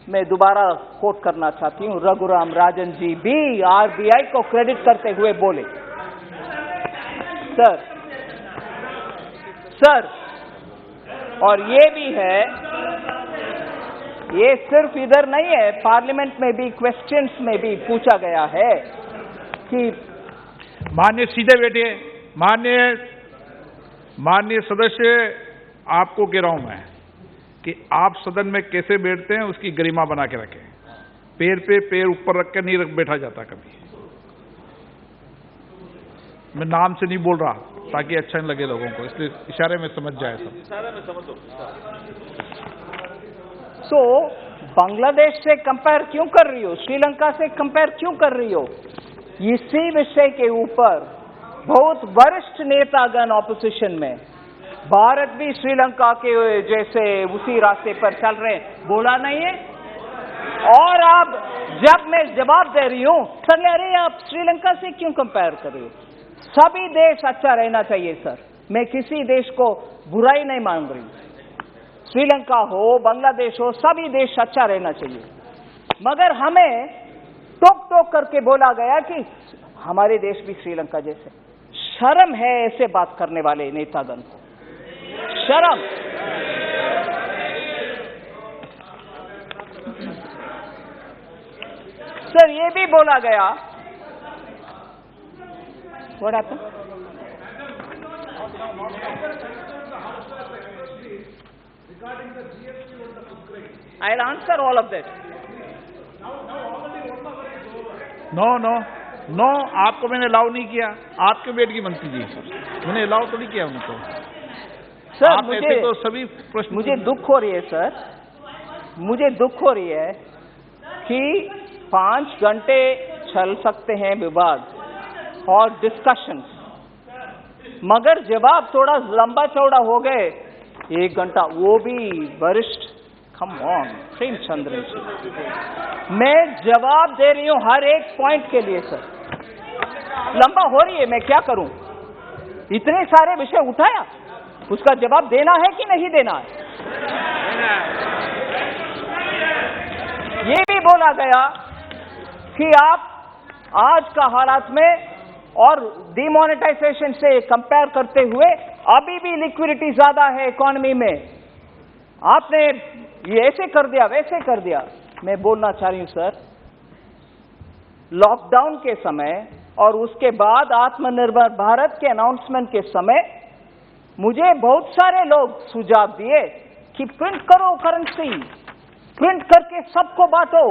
मैं दोबारा कोट करना चाहती हूं, रघुराम राजन जी भी आरबीआई को क्रेडिट करते हुए बोले, सर और ये भी है, ये सिर्फ इधर नहीं है, पार्लियामेंट में भी क्वेश्चंस में भी पूछा गया है कि माननीय सीधे बैठिए, माननीय सदस्य, आपको कह रहा हूं मैं कि आप सदन में कैसे बैठते हैं उसकी गरिमा बना के रखें। पैर पे पैर ऊपर रख के नहीं बैठा जाता कभी। मैं नाम से नहीं बोल रहा ताकि अच्छा नहीं लगे लोगों को, इसलिए इशारे में समझ जाए सब। इशारे में समझ लो। तो बांग्लादेश से कंपेयर क्यों कर रही हो, श्रीलंका से कंपेयर क्यों कर रही हो? इसी विषय के ऊपर बहुत वरिष्ठ नेतागण ऑपोजिशन में, भारत भी श्रीलंका के जैसे उसी रास्ते पर चल रहे हैं, बोला नहीं है। और अब जब मैं जवाब दे रही हूं, सर अरे आप श्रीलंका से क्यों कंपेयर कर रही हो? सभी देश अच्छा रहना चाहिए सर, मैं किसी देश को बुराई नहीं मांग रही, श्रीलंका हो बांग्लादेश हो सभी देश अच्छा रहना चाहिए, मगर हमें टोक टोक करके बोला गया कि हमारे देश भी श्रीलंका जैसे। शर्म है ऐसे बात करने वाले नेतागण को, शर्म। सर ये भी बोला गया, what happened? I'll answer all of that. No, आपको मैंने अलाउ नहीं किया, आपके बेट की मंत्री जी, मैंने अलाउ तो नहीं किया उनको। सर मुझे तो सभी प्रश्न, मुझे दुख हो रही है सर, मुझे दुख हो रही है कि 5 घंटे चल सकते हैं विवाद और डिस्कशंस, मगर जवाब थोड़ा लंबा चौड़ा हो गए 1 घंटा, वो भी वरिष्ठ। कम ऑन प्रेमचंद्र जी, मैं जवाब दे रही हूं हर एक पॉइंट के लिए सर, लंबा हो रही है, मैं क्या करूं? इतने सारे विषय उठाया, उसका जवाब देना है कि नहीं देना है? ये भी बोला गया कि आप आज का हालात में और डिमोनेटाइजेशन से कंपेयर करते हुए अभी भी लिक्विडिटी ज्यादा है इकोनॉमी में, आपने ये ऐसे कर दिया वैसे कर दिया। मैं बोलना चाह रही हूं सर, लॉकडाउन के समय और उसके बाद आत्मनिर्भर भारत के अनाउंसमेंट के समय मुझे बहुत सारे लोग सुझाव दिए कि प्रिंट करो करेंसी, प्रिंट करके सबको बांटो,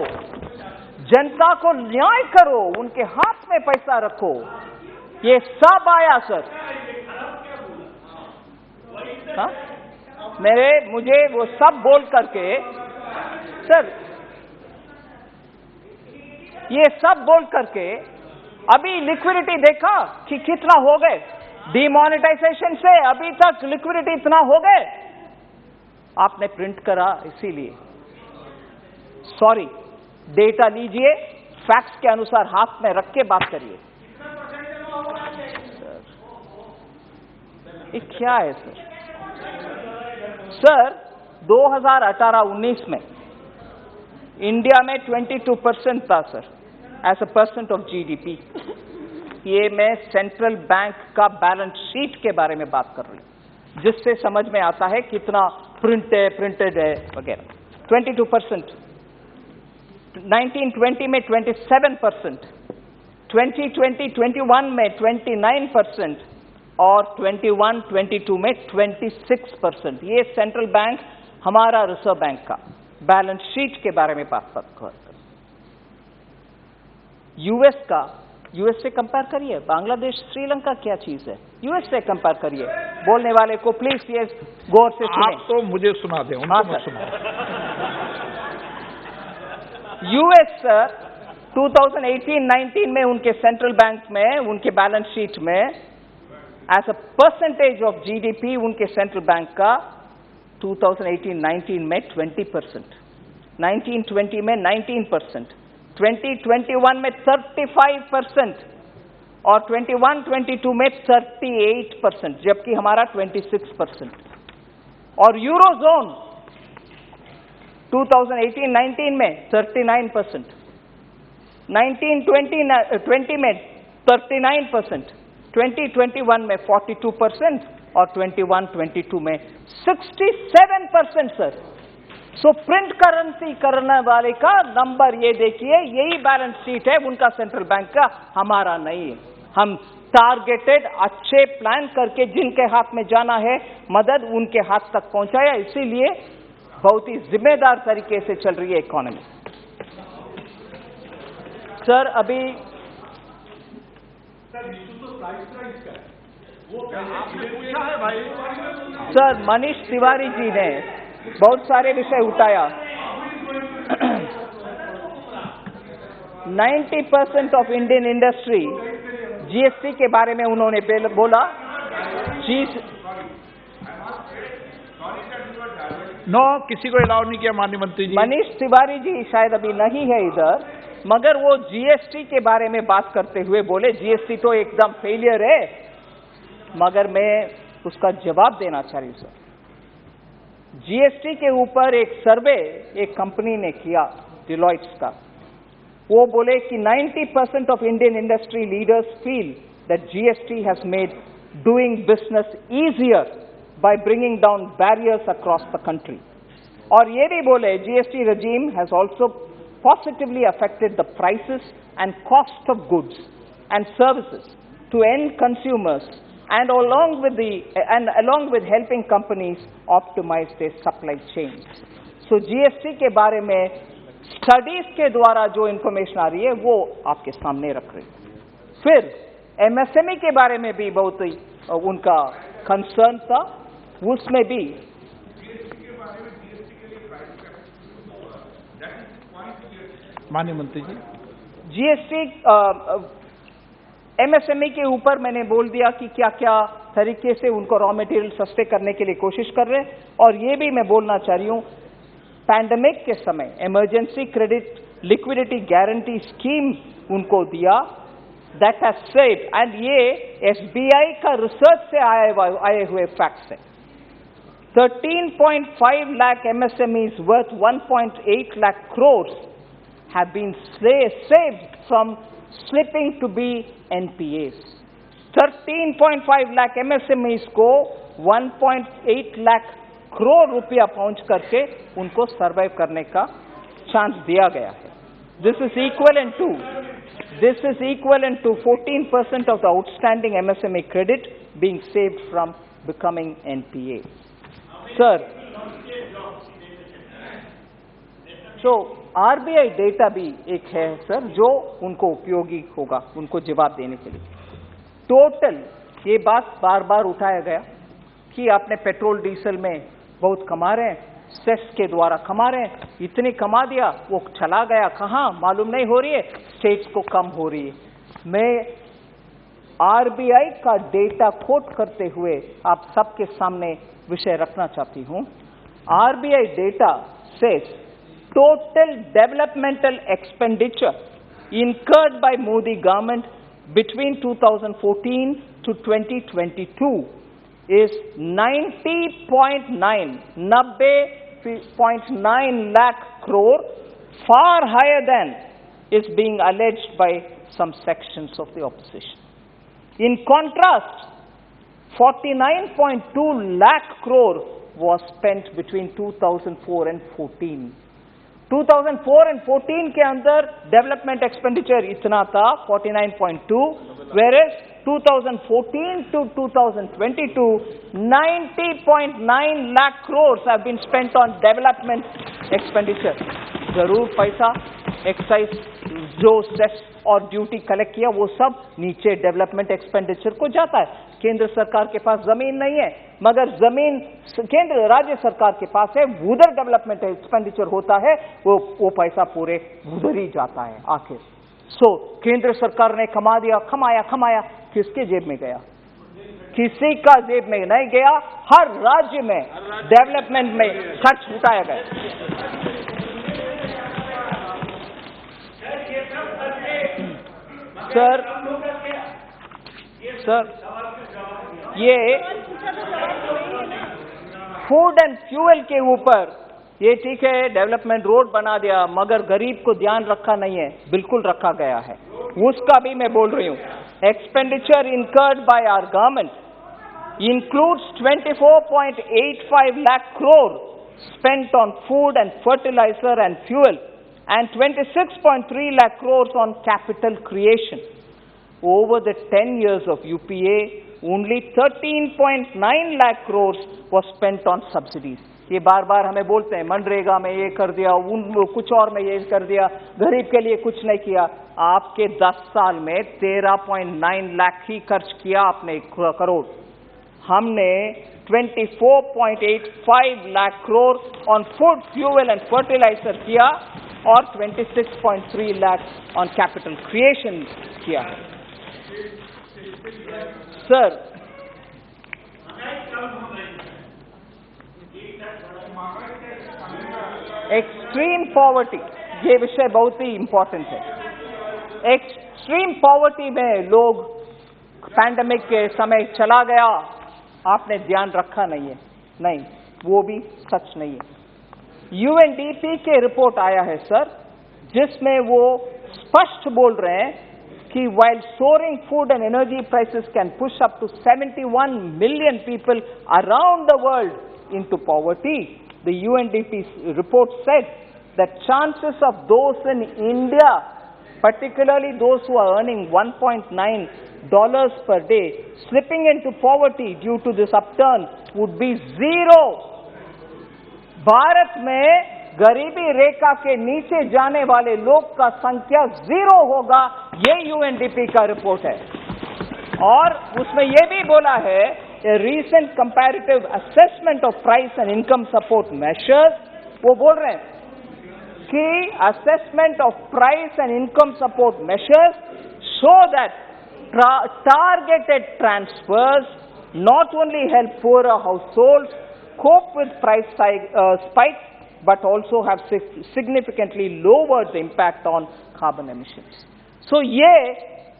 जनता को न्याय करो, उनके हाथ में पैसा रखो। ये सब आया सर। हाँ? मुझे वो सब बोल करके सर, ये सब बोल करके अभी लिक्विडिटी देखा कि कितना हो गए, डिमोनेटाइजेशन से अभी तक लिक्विडिटी इतना हो गए, आपने प्रिंट करा इसीलिए। सॉरी, डेटा लीजिए, फैक्ट्स के अनुसार हाथ में रख के बात करिए। ये क्या है सर? सर 2018-19 में इंडिया में 22% था sir, as a percent of GDP. ये मैं सेंट्रल बैंक का बैलेंस शीट के बारे में बात कर रही हूं, जिससे समझ में आता है कितना प्रिंटेड है वगैरह। 22%, 1920 में 27%, 2020-21 में 29% और 21-22 में 26%। ये सेंट्रल बैंक हमारा रिजर्व बैंक का बैलेंस शीट के बारे में बात कर। यूएस से कंपेयर करिए, बांग्लादेश श्रीलंका क्या चीज है, यूएस से कंपेयर करिए। बोलने वाले को प्लीज ये गौर से सुने। आप तो मुझे सुना दें, उनको मत सुना। यूएस सर 2018-19 में उनके सेंट्रल बैंक में, उनके बैलेंस शीट में as a percentage of GDP उनके सेंट्रल बैंक का 2018-19 में 20%, 19-20 में 19%, 20-21 में 35% और 21-22 में 38%, जबकि हमारा 26%। और यूरोजोन 2018-19 में 39%, 19-20 में 39%, 20-21 में 42% और 21-22 में 67% सर। सो प्रिंट करेंसी करने वाले का नंबर ये देखिए, यही बैलेंस शीट है उनका सेंट्रल बैंक का, हमारा नहीं है। हम टारगेटेड अच्छे प्लान करके जिनके हाथ में जाना है मदद उनके हाथ तक पहुंचाया, इसीलिए बहुत ही जिम्मेदार तरीके से चल रही है इकोनॉमी। सर अभी सर मनीष तिवारी जी ने बहुत सारे विषय उठाया। 90% ऑफ इंडियन इंडस्ट्री जीएसटी के बारे में उन्होंने बोला। नो, किसी को अलाउ नहीं किया माननीय मंत्री जी। मनीष तिवारी जी शायद अभी नहीं है इधर, मगर वो जीएसटी के बारे में बात करते हुए बोले जीएसटी तो एकदम फेलियर है, मगर मैं उसका जवाब देना चाह रही हूं सर। जीएसटी के ऊपर एक सर्वे एक कंपनी ने किया डिलॉइट्स का, वो बोले कि 90% of Indian industry leaders feel that GST has made doing business easier by bringing down barriers across the country. और ये भी बोले GST regime has also positively affected the prices and cost of goods and services to end consumers and along with helping companies optimize their supply chains. So GST के बारे में studies के द्वारा जो इंफॉर्मेशन आ रही है वो आपके सामने रख रही है। फिर MSME के बारे में भी बहुत ही उनका कंसर्न था, उसमें भी माननीय मंत्री जी जीएसटी एमएसएमई के ऊपर मैंने बोल दिया कि क्या क्या तरीके से उनको रॉ मटेरियल सस्ते करने के लिए कोशिश कर रहे हैं। और ये भी मैं बोलना चाह रही हूं, पैंडेमिक के समय emergency credit liquidity guarantee scheme उनको दिया, दैट हैज सेव्ड, एंड ये एसबीआई का रिसर्च से आए हुए फैक्ट्स है। 13.5 lakh MSMEs worth 1.8 lakh crores have been saved from slipping to be NPAs. 13.5 lakh MSMEs को 1.8 lakh crore रुपया पहुंच करके उनको सर्वाइव करने का चांस दिया गया है। This is equivalent to 14% of the outstanding MSME credit being saved from becoming NPA. Sir, so RBI data भी एक है सर जो उनको उपयोगी होगा उनको जवाब देने के लिए। टोटल ये बात बार बार उठाया गया कि आपने पेट्रोल डीजल में बहुत कमा रहे हैं, सेस के द्वारा कमा रहे हैं, इतने कमा दिया, वो चला गया कहाँ मालूम नहीं हो रही है, स्टेट्स को कम हो रही है। मैं आरबीआई का डेटा कोट करते हुए आप सबके सामने विषय रखना चाहती हूं। RBI data says total developmental expenditure incurred by Modi government between 2014 to 2022 is 90.9 lakh crore, far higher than is being alleged by some sections of the opposition. In contrast, 49.2 lakh crore was spent between 2004 and 14. 2004 and 14 के अंदर development expenditure इतना था 49.2, whereas 2014 to 2022 90.9 lakh crores have been spent on development expenditure. जरूर पैसा excise जो cess और duty collect किया वो सब नीचे डेवलपमेंट एक्सपेंडिचर को जाता है। केंद्र सरकार के पास जमीन नहीं है, मगर जमीन केंद्र राज्य सरकार के पास है, उधर डेवलपमेंट एक्सपेंडिचर होता है, वो पैसा पूरे उधर ही जाता है आखिर। सो केंद्र सरकार ने कमाया, किसके जेब में गया? किसी का जेब में नहीं गया। हर राज्य में डेवलपमेंट में खर्च उठाया गया। सर ये फूड एंड फ्यूल के ऊपर ये ठीक है, डेवलपमेंट रोड बना दिया, मगर गरीब को ध्यान रखा नहीं है। बिल्कुल रखा गया है, उसका भी मैं बोल रही हूं। Expenditure incurred by our government includes 24.85 lakh crore spent on food and fertilizer and fuel and 26.3 lakh crores on capital creation. Over the 10 years of UPA, only 13.9 lakh crores was spent on subsidies. ये बार बार हमें बोलते हैं मनरेगा में ये कर दिया, कुछ और में ये कर दिया, गरीब के लिए कुछ नहीं किया। आपके 10 साल में 13.9 लाख ही खर्च किया आपने करोड़। हमने 24.85 lakh crore on food, fuel and fertiliser किया और 26.3 लाख ऑन कैपिटल क्रिएशन किया है। सर, एक्सट्रीम पॉवर्टी, ये विषय बहुत ही इंपॉर्टेंट है। एक्सट्रीम पॉवर्टी में लोग पैंडेमिक के समय चला गया, आपने ध्यान रखा नहीं है। नहीं, वो भी सच नहीं है। यूएनडीपी के रिपोर्ट आया है सर, जिसमें वो स्पष्ट बोल रहे हैं कि while soaring food and energy prices can push up to 71 million people around the world into poverty, the UNDP report said that chances of those in India, particularly those who are earning $1.9 per day, slipping into poverty due to this upturn would be 0. Bharat में गरीबी रेखा के नीचे जाने वाले लोग का संख्या 0 होगा, ये यूएनडीपी का रिपोर्ट है। और उसमें ये भी बोला है, a recent comparative assessment of price and income support measures, वो बोल रहे हैं कि assessment of price and income support measures show that targeted transfers not only help poorer households cope with price spikes, but also have significantly lowered the impact on carbon emissions. So ये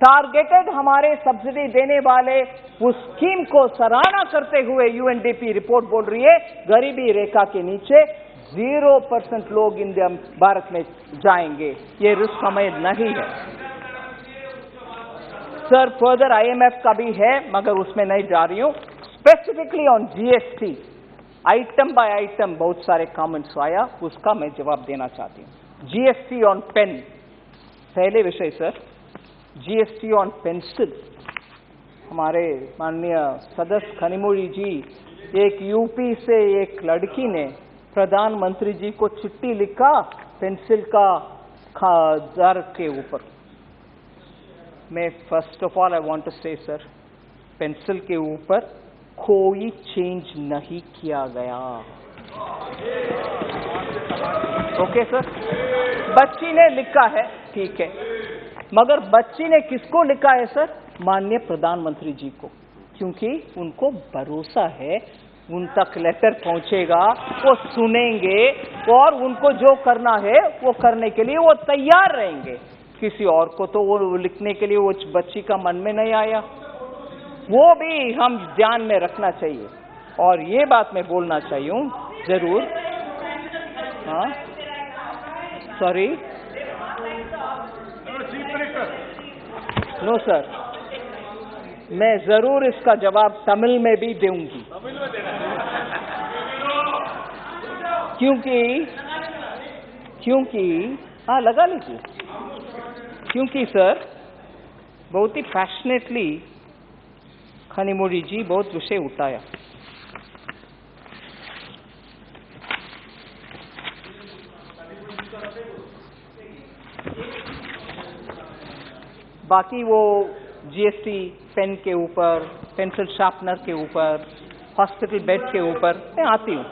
targeted हमारे subsidy देने वाले उस scheme को सराहना करते हुए UNDP report बोल रही है, गरीबी रेखा के नीचे 0% लोग इंडिया भारत में जाएंगे, ये रिस्क हमें नहीं है। सर, फर्दर आईएमएफ का भी है, मगर उसमें नहीं जा रही हूं। Specifically on GST, item by item बहुत सारे कमेंट्स आया, उसका मैं जवाब देना चाहती हूं। जीएसटी ऑन पेन, पहले विषय सर, जीएसटी ऑन पेंसिल। हमारे माननीय सदस्य खनिमोड़ी जी, एक यूपी से एक लड़की ने प्रधानमंत्री जी को चिट्ठी लिखा पेंसिल का दर के ऊपर। मैं first of all I want to say sir, pencil के ऊपर कोई चेंज नहीं किया गया। ओके सर, बच्ची ने लिखा है, ठीक है, मगर बच्ची ने किसको लिखा है सर? माननीय प्रधानमंत्री जी को, क्योंकि उनको भरोसा है उन तक लेटर पहुंचेगा, वो सुनेंगे और उनको जो करना है वो करने के लिए वो तैयार रहेंगे। किसी और को तो वो लिखने के लिए वो बच्ची का मन में नहीं आया, वो भी हम ध्यान में रखना चाहिए। और ये बात मैं बोलना चाहिए जरूर, हाँ सॉरी, नो सर, मैं जरूर इसका जवाब तमिल में भी दूंगी, क्योंकि हाँ लगा लीजिए, क्योंकि सर बहुत ही पैशनेटली खनिमोड़ी जी बहुत विषय उठाया। बाकी वो जीएसटी पेन के ऊपर, पेंसिल शार्पनर के ऊपर, हॉस्पिटल बेड के ऊपर मैं आती हूँ।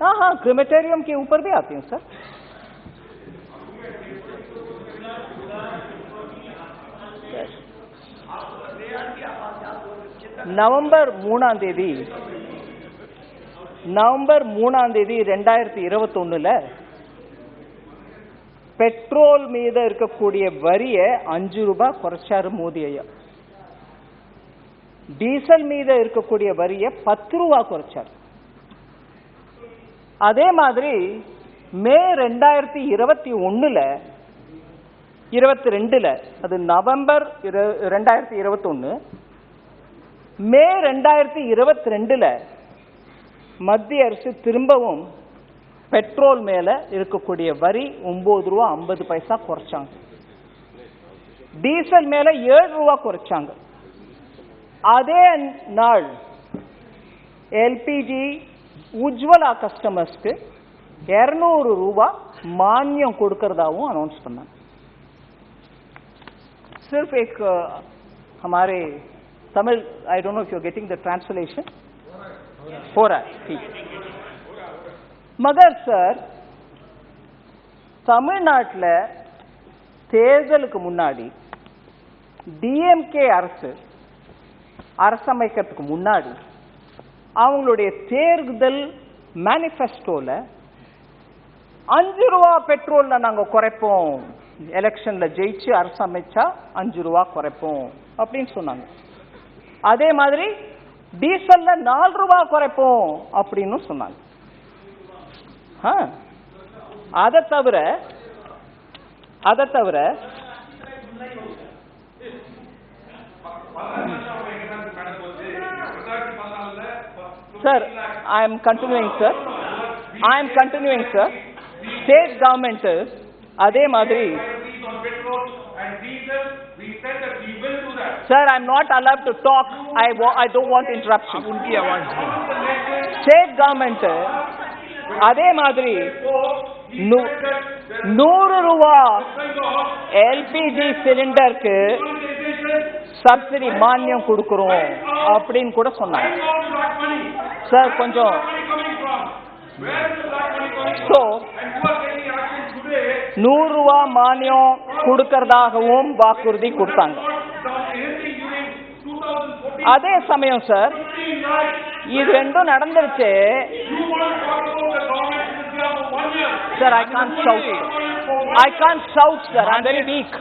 हाँ हाँ, क्रिमेटेरियम के ऊपर भी आती हूँ सर। நவம்பர் 3ஆம் தேதி 2021 பெட்ரோல் மீது இருக்கக்கூடிய வரியை 5 ரூபாய் குறைச்சாரு மோடி ஐயா. டீசல் மீது இருக்கக்கூடிய வரியை 10 ரூபாய் குறைச்சார். அதே மாதிரி மே 2021 அது நவம்பர் 2021 மே 2022 மத்திய அரசு திரும்பவும் பெட்ரோல் மேல இருக்கக்கூடிய வரி 9 ரூபாய் 50 பைசா குறைச்சாங்க. டீசல் மேல 7 ரூபாய் குறைச்சாங்க. அதே நாள் எல்பிஜி உஜ்வலா கஸ்டமர்ஸ்க்கு 200 ரூபாய் மானியம் கொடுக்கறதாவும் அனௌன்ஸ் பண்ணாங்க. सिर्फ एक हमारे Tamil, I don't know if you are getting the translation, हो रहा है ठीक. मगर सर தமிழ்நாட்டில் தேர்தலுக்கு முன்னாடி டிஎம்கே அரசமைக்கிறதுக்கு முன்னாடி அவங்களுடைய தேர்தல் மேனிஃபெஸ்டோல 5 ரூபா பெட்ரோல்ல நாங்க குறைப்போம், எலெக்ஷன்ல ஜெயிச்சு அரசமைச்சா 5 ரூபா குறைப்போம் அப்படின்னு சொன்னாங்க. அதே மாதிரி டீசல்ல 4 ரூபா குறைப்போம் அப்படின்னு சொன்னாங்க. அதை தவிர sir I am continuing sir state government அதே மாதிரி Sir, I am not allowed to talk. I don't want interruption. State government அதே மாதிரி 100 ரூபா எல்பிஜி சிலிண்டருக்கு சப்சிடி மானியம் கொடுக்கிறோம் அப்படின்னு கூட சொன்னாங்க. சார் கொஞ்சம் So, 100 ரூபா மானியம் கொடுக்கறதாகவும் வாக்குறுதி கொடுத்தாங்க. அதே சமயம் சார் இது ரெண்டும் நடந்துருச்சு. Sir I can't shout sir, I'm very weak.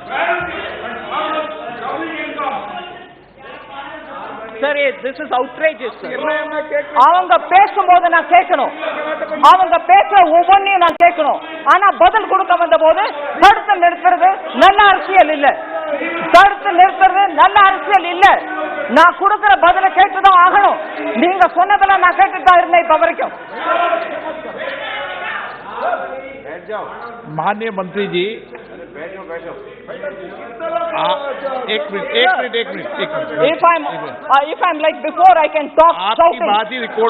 Sir, this is outrageous sir. அவங்க பேசும்போது நான் கேட்கணும், அவங்க பேசுற ஒவ்வொன்றையும் நான் கேட்கணும். ஆனா பதில் கொடுக்க வந்த போது தடுத்து நிறுத்துறது நல்ல அரசியல் இல்ல, நான் கொடுக்கிற பதில கேட்டுதான் ஆகணும். நீங்க சொன்னதெல்லாம் நான் கேட்டுதான் இருந்தேன் இப்ப வரைக்கும். माननीय मंत्री जी, एक minute if I'm like before I can talk shouting,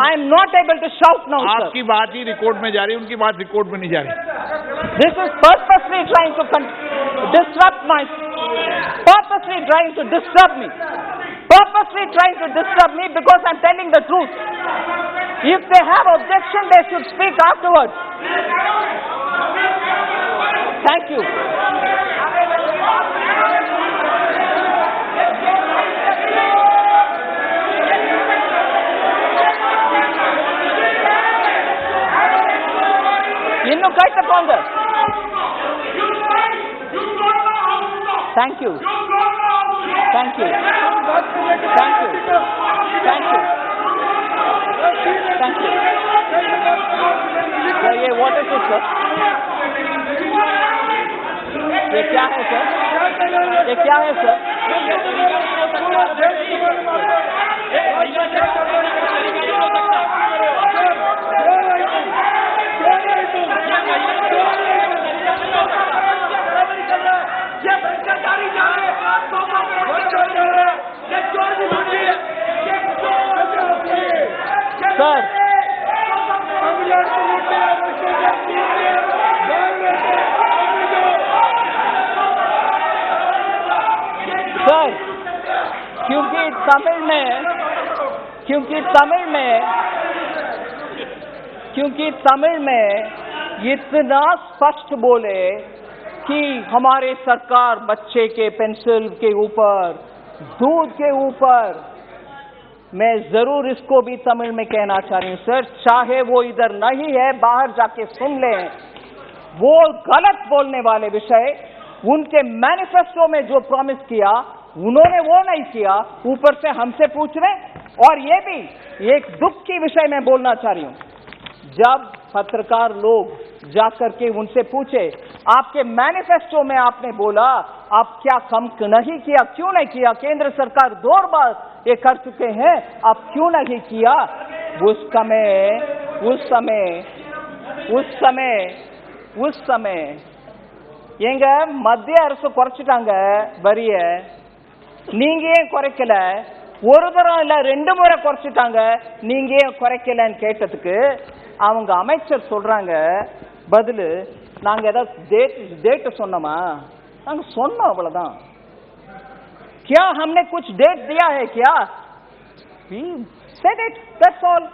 I am not able to shout now sir. आपकी बात ही रिकॉर्ड में जा रही, उनकी बात रिकॉर्ड में नहीं जा रही. This is purposely trying to disrupt me because I'm telling the truth. If they have objection, they should speak afterwards. Thank you. இன்னும் கேட்டுக்கோங்க. Thank you. Sir, ये what is it sir? ये क्या है सर? सर क्योंकि तमिल में क्योंकि तमिल में इतना स्पष्ट बोले कि हमारे सरकार बच्चे के पेंसिल के ऊपर, दूध के ऊपर, मैं जरूर इसको भी तमिल में कहना चाह रही हूं सर, चाहे वो इधर नहीं है, बाहर जाके सुन लें, वो गलत बोलने वाले विषय उनके मैनिफेस्टो में जो प्रॉमिस किया उन्होंने वो नहीं किया, ऊपर से हमसे पूछ रहे। और ये भी एक दुख की विषय में बोलना चाह रही हूं, जब पत्रकार लोग जाकर के उनसे पूछे आपके मैनिफेस्टो में आपने बोला आप क्या कम नहीं किया, क्यों नहीं किया, केंद्र सरकार 2 बार ये कर चुके हैं, आप क्यों नहीं किया, उस समय எங்க மத்திய அரசு குறைச்சிட்டாங்க வரிய, நீங்க ஏன் குறைக்கல, ஒரு தரம் இல்ல 2 முறை குறைச்சிட்டாங்க, நீங்க ஏன் குறைக்கலன்னு கேட்டதுக்கு அவங்க அமைச்சர் சொல்றாங்க பதில், நாங்க ஏதாவது டேட் சொன்னோமா, நாங்க சொன்னோம் அவ்வளவுதான், क्या हमने कुछ डेट दिया है क्या, we said it, that's all,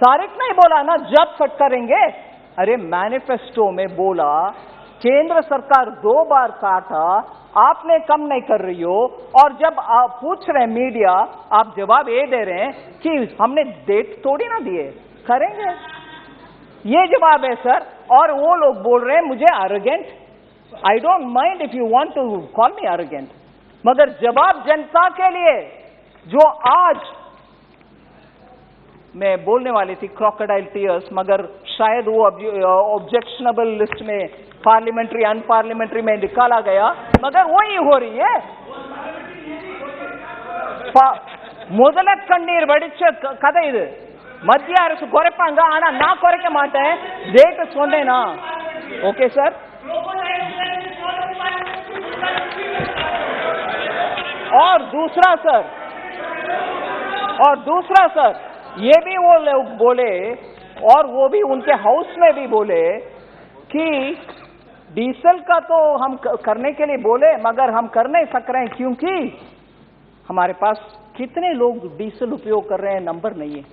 तारीख नहीं बोला ना जब कट करेंगे। अरे मैनिफेस्टो में बोला केंद्र सरकार 2 बार काटा, आपने कम नहीं कर रही हो, और जब आप पूछ रहे हैं मीडिया, आप जवाब ये दे रहे हैं कि हमने डेट थोड़ी ना दिए, करेंगे, ये जवाब है सर। और वो लोग बोल रहे हैं मुझे arrogant, I don't mind if you want to call me arrogant, मगर जवाब जनता के लिए जो आज मैं बोलने वाली थी क्रोकोडाइल टीयर्स, मगर शायद वो ऑब्जेक्शनेबल लिस्ट में पार्लियामेंट्री अनपार्लियामेंट्री में निकाला गया, मगर वही हो रही है। முதல கண்ணீர் வடிச்ச கதை இது, மத்திய அரசு குறைப்பாங்க, ஆனா நான் குறைக்க மாட்டேன், டேட் சொன்னேனா, ஓகே சார்। और दूसरा सर ये भी वो लोग बोले, और वो भी उनके हाउस में भी बोले कि डीजल का तो हम करने के लिए बोले, मगर हम कर नहीं सक रहे हैं क्योंकि हमारे पास कितने लोग डीजल उपयोग कर रहे हैं नंबर नहीं है,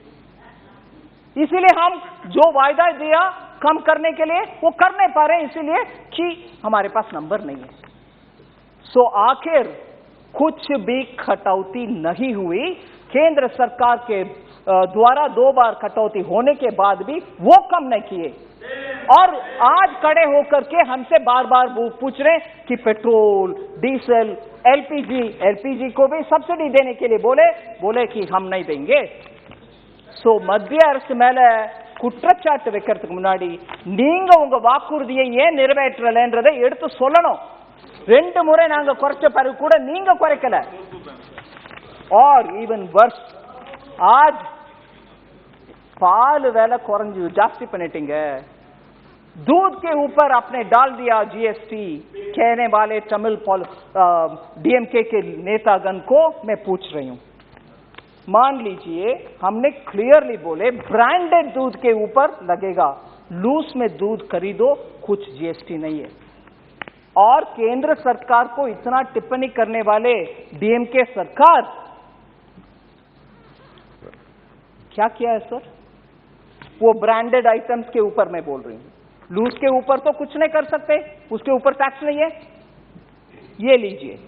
इसीलिए हम जो वायदा दिया कम करने के लिए वो कर नहीं पा रहे हैं, इसीलिए कि हमारे पास नंबर नहीं है। सो आखिर कुछ भी कटौती नहीं हुई, केंद्र सरकार के द्वारा 2 बार कटौती होने के बाद भी वो कम नहीं किए, और आज खड़े होकर के हमसे बार बार पूछ रहे कि पेट्रोल, डीजल, एलपीजी को भी सब्सिडी देने के लिए बोले कि हम नहीं देंगे। सो மத்திய அரசு மேல குற்றச்சாட்டு வைக்கிறதுக்கு முன்னாடி நீங்க உங்க வாக்குறுதியை ஏன் நிறைவேற்றலன்றதை எடுத்து சொல்லணும்। 2 முறை நாங்க குறைச்ச பிறகு கூட நீங்க குறைக்கல, और इवन वर्स आज पाल वेला कुறைஞ்சு जास्ती பண்ணிட்டீங்க, दूध के ऊपर आपने डाल दिया जीएसटी, कहने वाले तमिल डीएमके के नेतागण को मैं पूछ रही हूं, मान लीजिए हमने क्लियरली बोले ब्रांडेड दूध के ऊपर लगेगा, लूज में दूध खरीदो कुछ जीएसटी नहीं है, और केंद्र सरकार को इतना टिप्पणी करने वाले डीएमके सरकार क्या किया है सर, वो ब्रांडेड आइटम्स के ऊपर मैं बोल रही हूं, लूज के ऊपर तो कुछ नहीं कर सकते, उसके ऊपर टैक्स नहीं है। ये लीजिए,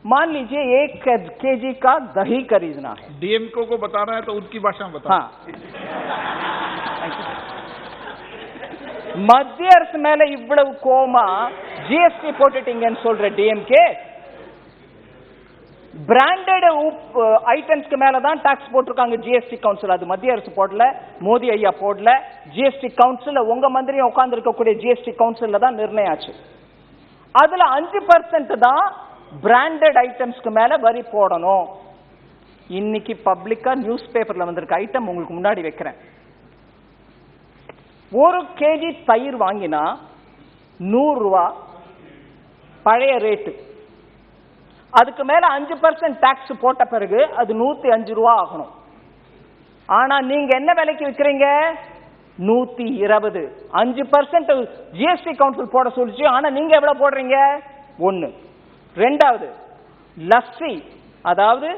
मान लीजिए 1 केजी का दही खरीदना है, डीएमके को बता रहा है तो उनकी भाषा में बता। हाँ, மத்திய அரசு மேல இவ்வளவு கோமா ஜிஎஸ்டி போட்டுட்டீங்கன்னு சொல்ற டிஎம்கே, பிராண்டட் ஐட்டம்ஸ்க்கு மேல தான் டாக்ஸ் போட்டிருக்காங்க ஜிஎஸ்டி கவுன்சில், அது மத்திய அரசு போடல, மோடி ஐயா போடல, ஜிஎஸ்டி கவுன்சில் உங்க மந்திரியும் உட்கார்ந்து இருக்கக்கூடிய ஜிஎஸ்டி கவுன்சில் தான் நிர்ணயம் ஆச்சு, அதுல 5% தான் பிராண்டட் ஐட்டம்ஸ்க்கு மேல வரி போடணும்। இன்னைக்கு பப்ளிக்கா நியூஸ் பேப்பர்ல வந்திருக்க ஐட்டம் உங்களுக்கு முன்னாடி வைக்கிறேன், 1 கேஜி தயிர் வாங்கினா 100 ரூபாய் பழைய ரேட்டு, அதுக்கு மேல 5% டாக்ஸ் போட்ட பிறகு அது 105 ரூபாய் ஆகணும், ஆனா நீங்க என்ன விலைக்கு விக்கிறீங்க, 120, 5% ஜிஎஸ்டி கவுன்சில் போட சொல்லிச்சு, ஆனா நீங்க எவ்வளவு போடுறீங்க, 1। ரெண்டாவது லஸ்ஸி, அதாவது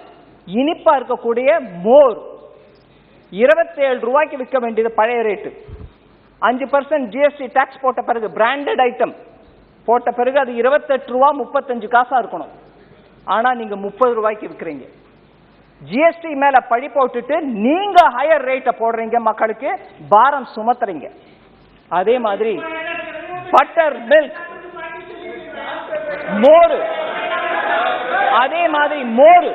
இனிப்பா இருக்கக்கூடிய மோர் 27 ரூபாய்க்கு விற்க வேண்டியது பழைய ரேட்டு, 5% ஜிஎஸ்டி டாக்ஸ் போட்ட பிறகு பிராண்டட் ஐட்டம் போட்ட பிறகு அது 28 ரூபா 35 காசா இருக்கணும். ஆனா நீங்க 30 ரூபாய்க்கு விற்கிறீங்க. ஜிஎஸ்டி மேல பழி போட்டுட்டு நீங்க ஹையர் ரேட்ட போடுறீங்க, மக்களுக்கு பாரம் சுமத்துறீங்க. அதே மாதிரி பட்டர் மில்க், மோர், அதே மாதிரி மோர்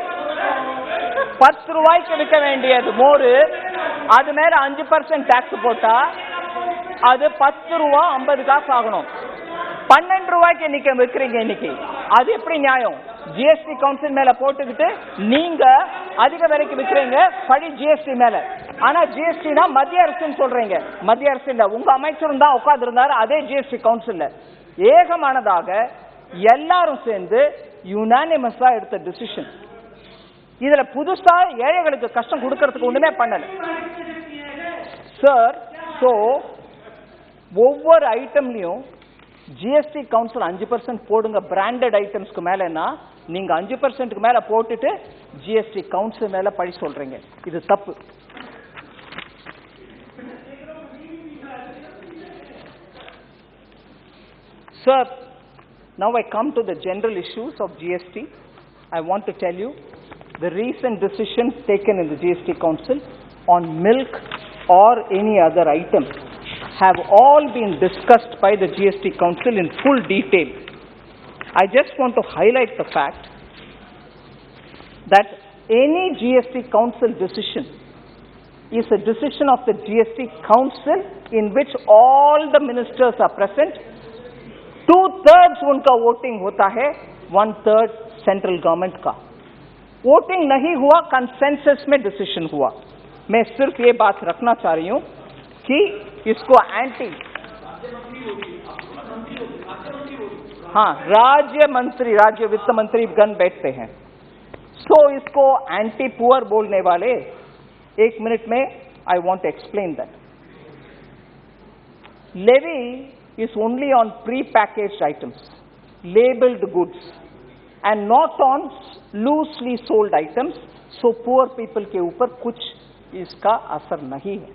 10 ரூபாய்க்கு விற்க வேண்டியது மோர், அது மேல 5% டாக்ஸ் போட்டா அது 10 ரூபா 50 காசு ஆகணும். 12 ரூபாய்க்கு இன்னைக்கு விற்கிறீங்க. இன்னைக்கு அது எப்படி நியாயம்? ஜிஎஸ்டி கவுன்சில் மேல போட்டுக்கிட்டு நீங்க அதிக விலைக்கு விற்கிறீங்க, படி ஜிஎஸ்டி மேல. ஆனா ஜிஎஸ்டினா மத்திய அரசுன்னு சொல்றீங்க. மத்திய அரசு இல்ல, உங்க அமைச்சரும் தான் உட்கார்ந்து இருந்தாரு அதே ஜிஎஸ்டி கவுன்சில்ல. ஏகமானதாக எல்லாரும் சேர்ந்து யுனானிமஸா எடுத்த டிசிஷன். இதுல புதுசா ஏழைகளுக்கு கஷ்டம் கொடுக்கறதுக்கு ஒண்ணுமே பண்ணல சார். சோ ஒவ்வொரு ஐட்டம்லயும் ஜிஎஸ்டி கவுன்சில் 5% போடுங்க பிராண்டட் ஐட்டம்ஸ்க்கு மேலன்னா, நீங்க 5%க்கு மேல போட்டுட்டு ஜிஎஸ்டி கவுன்சில் மேல பழி சொல்றீங்க. இது தப்பு. Sir, now I come to the general issues of GST. I want to tell you the recent decisions taken in the GST Council on milk or any other item have all been discussed by the GST Council in full detail. I just want to highlight the fact that any GST Council decision is a decision of the GST Council in which all the ministers are present. 2/3 उनका voting होता है, 1/3 central government का. Voting नहीं हुआ, consensus में decision हुआ. मैं सिर्फ ये बात रखना चाह रही हूं कि इसको एंटी, हाँ, राज्य वित्त मंत्री गण बैठते हैं. सो इसको एंटी पुअर बोलने वाले, 1 मिनट में I want to explain that. Levy is only on pre-packaged items, labeled goods, and not on loosely sold items. So poor people के ऊपर कुछ इसका असर नहीं है.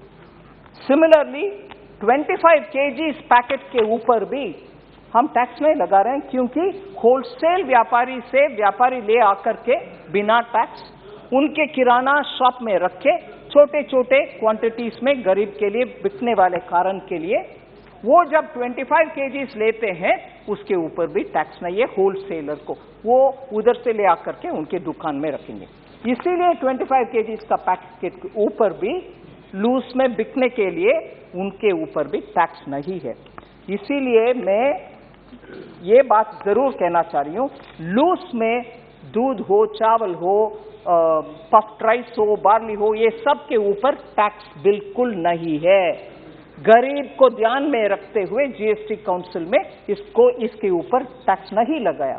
Similarly, 25 kgs पैकेट के ऊपर भी हम टैक्स नहीं लगा रहे हैं, क्योंकि होलसेल व्यापारी से व्यापारी ले आकर के बिना टैक्स उनके किराना शॉप में रखे छोटे छोटे क्वांटिटीज में गरीब के लिए बिकने वाले कारण के लिए वो जब 25 kgs लेते हैं उसके ऊपर भी टैक्स नहीं है. होलसेलर को वो उधर से ले आकर के उनके दुकान में रखेंगे. इसीलिए 25 kgs का पैकेट के ऊपर भी लूज में बिकने के लिए उनके ऊपर भी टैक्स नहीं है. इसीलिए मैं ये बात जरूर कहना चाह रही हूं, लूज में दूध हो, चावल हो, पफ्ड राइस हो, बार्ली हो, ये सब के ऊपर टैक्स बिल्कुल नहीं है. गरीब को ध्यान में रखते हुए जीएसटी काउंसिल में इसके ऊपर टैक्स नहीं लगाया.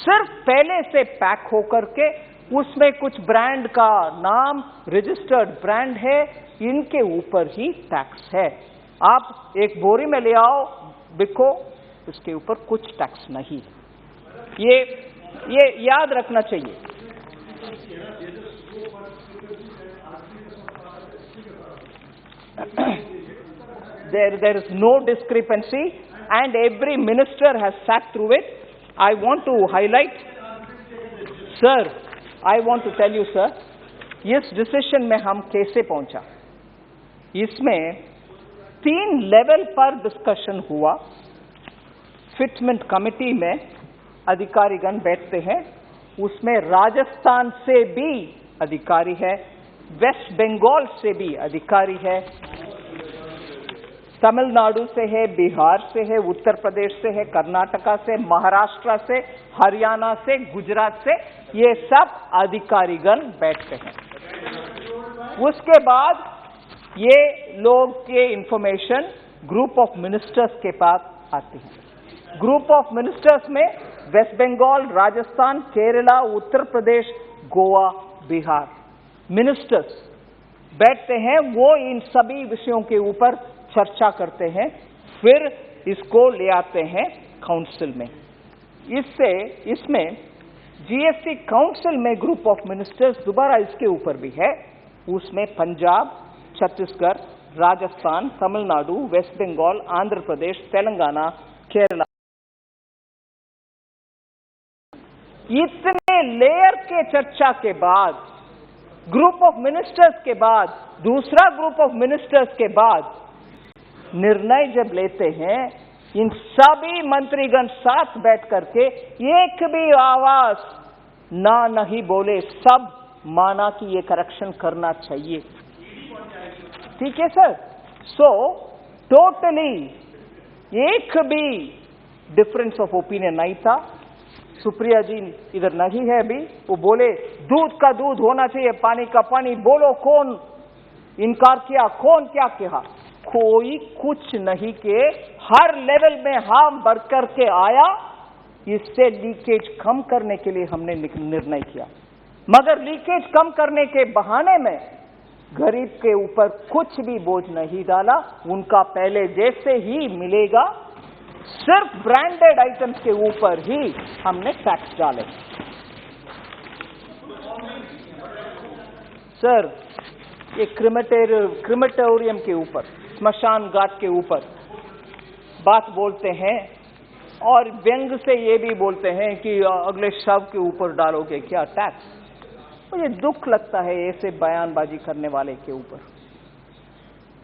सिर्फ पहले से पैक होकर के उसमें कुछ ब्रांड का नाम रजिस्टर्ड ब्रांड है, इनके ऊपर ही टैक्स है. आप एक बोरी में ले आओ, बिको, उसके ऊपर कुछ टैक्स नहीं. ये याद रखना चाहिए. There is no discrepancy and every minister has sat through it. I want to highlight, sir, I want to tell you sir, इस डिसीजन में हम कैसे पहुंचा. इसमें 3 लेवल पर डिस्कशन हुआ. फिटमेंट कमेटी में अधिकारीगण बैठते हैं, उसमें राजस्थान से भी अधिकारी है, वेस्ट बंगाल से भी अधिकारी है, तमिलनाडु से है, बिहार से है, उत्तर प्रदेश से है, कर्नाटका से, महाराष्ट्र से, हरियाणा से, गुजरात से, ये सब अधिकारीगण बैठते हैं. उसके बाद ये लोग के इंफॉर्मेशन ग्रुप ऑफ मिनिस्टर्स के पास आती है. ग्रुप ऑफ मिनिस्टर्स में वेस्ट बंगाल, राजस्थान, केरला, उत्तर प्रदेश, गोवा, बिहार मिनिस्टर्स बैठते हैं. वो इन सभी विषयों के ऊपर चर्चा करते हैं, फिर इसको ले आते हैं काउंसिल में. इसमें जीएसटी काउंसिल में ग्रुप ऑफ मिनिस्टर्स दोबारा इसके ऊपर भी है. उसमें पंजाब, छत्तीसगढ़, राजस्थान, तमिलनाडु, वेस्ट बंगाल, आंध्र प्रदेश, तेलंगाना, केरला, इतने लेयर के चर्चा के बाद, ग्रुप ऑफ मिनिस्टर्स के बाद, दूसरा ग्रुप ऑफ मिनिस्टर्स के बाद निर्णय जब लेते हैं, इन सभी मंत्रीगण साथ बैठ करके एक भी आवाज ना नहीं बोले, सब माना कि ये करेक्शन करना चाहिए। ठीक है सर। सो टोटली एक भी डिफरेंस ऑफ ओपिनियन नहीं था। सुप्रिया जी इधर नहीं है अभी, वो बोले दूध का दूध होना चाहिए, पानी का पानी, बोलो कौन इनकार किया, कौन क्या कहा, कोई कुछ नहीं के हर लेवल में हाथ भर करके आया। इससे लीकेज कम करने के लिए हमने निर्णय किया, मगर लीकेज कम करने के बहाने में गरीब के ऊपर कुछ भी बोझ नहीं डाला। उनका पहले जैसे ही मिलेगा, सिर्फ ब्रांडेड आइटम्स के ऊपर ही हमने टैक्स डाले। सर, ये क्रिमेटोरियम के ऊपर, स्मशान घाट के ऊपर बात बोलते हैं और व्यंग से ये भी बोलते हैं कि अगले शव के ऊपर डालोगे क्या टैक्स। मुझे दुख लगता है ऐसे बयानबाजी करने वाले के ऊपर।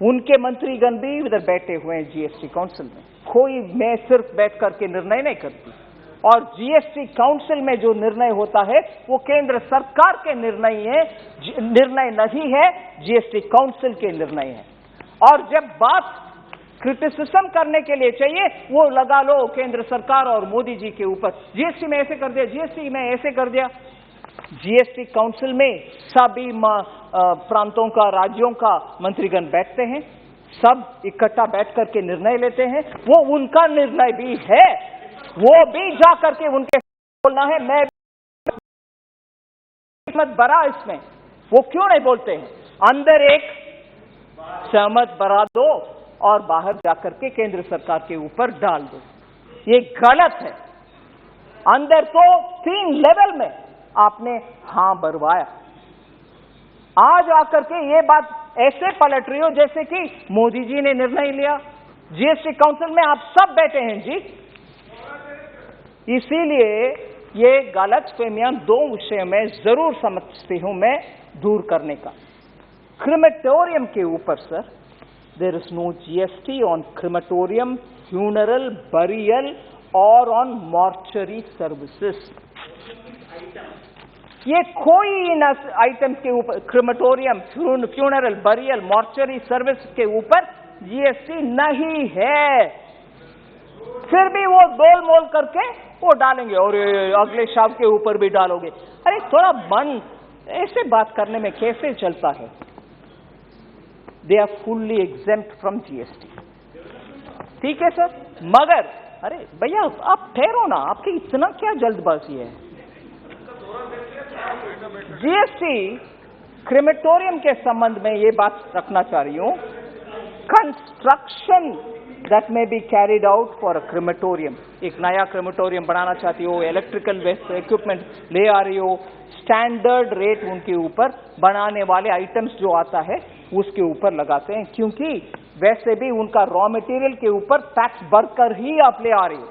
उनके मंत्रीगण भी इधर बैठे हुए हैं जीएसटी काउंसिल में। कोई, मैं सिर्फ बैठ करके निर्णय नहीं करती, और जीएसटी काउंसिल में जो निर्णय होता है वो केंद्र सरकार के निर्णय नहीं है, जीएसटी काउंसिल के निर्णय है। और जब बात क्रिटिसिज्म करने के लिए चाहिए, वो लगा लो केंद्र सरकार और मोदी जी के ऊपर, जीएसटी में ऐसे कर दिया, जीएसटी में ऐसे कर दिया। जीएसटी काउंसिल में सभी प्रांतों का, राज्यों का मंत्रीगण बैठते हैं, सब इकट्ठा बैठ करके निर्णय लेते हैं। वो उनका निर्णय भी है, वो भी जा करके उनके बोलना है। मैं मत बरा इसमें, वो क्यों नहीं बोलते हैं? अंदर एक सहमत बरा दो और बाहर जाकर के केंद्र सरकार के ऊपर डाल दो। ये गलत है। अंदर तो 3 लेवल में आपने हां भरवाया, आज आकर के ये बात ऐसे पलट रही हो जैसे कि मोदी जी ने निर्णय लिया। जीएसटी काउंसिल में आप सब बैठे हैं जी। इसीलिए ये गलतफहमियां 2 विषय में जरूर समझती हूं मैं दूर करने का। क्रिमेटोरियम के ऊपर sir, there is no GST on crematorium, funeral, burial और ऑन मॉर्चरी सर्विसेज। ये कोई इन आइटम्स के ऊपर, crematorium, funeral, burial, mortuary service के ऊपर जीएसटी नहीं है। फिर भी वो गोल मोल करके वो डालेंगे और अगले शव के ऊपर भी डालोगे। अरे थोड़ा मन ऐसे बात करने में कैसे चलता है? They are fully exempt from GST. ठीक है सर, मगर अरे भैया आप ठहरो ना, आपकी इतना क्या जल्दबाजी है? जीएसटी क्रिमेटोरियम के संबंध में ये बात रखना चाह रही हूं। Construction that may be carried out for a crematorium, एक नया क्रिमेटोरियम बनाना चाहती हो, इलेक्ट्रिकल इक्विपमेंट ले आ रही हो, स्टैंडर्ड रेट उनके ऊपर बनाने वाले आइटम्स जो आता है उसके ऊपर लगाते हैं, क्योंकि वैसे भी उनका रॉ मटेरियल के ऊपर टैक्स भरकर ही आप ले आ रही हो।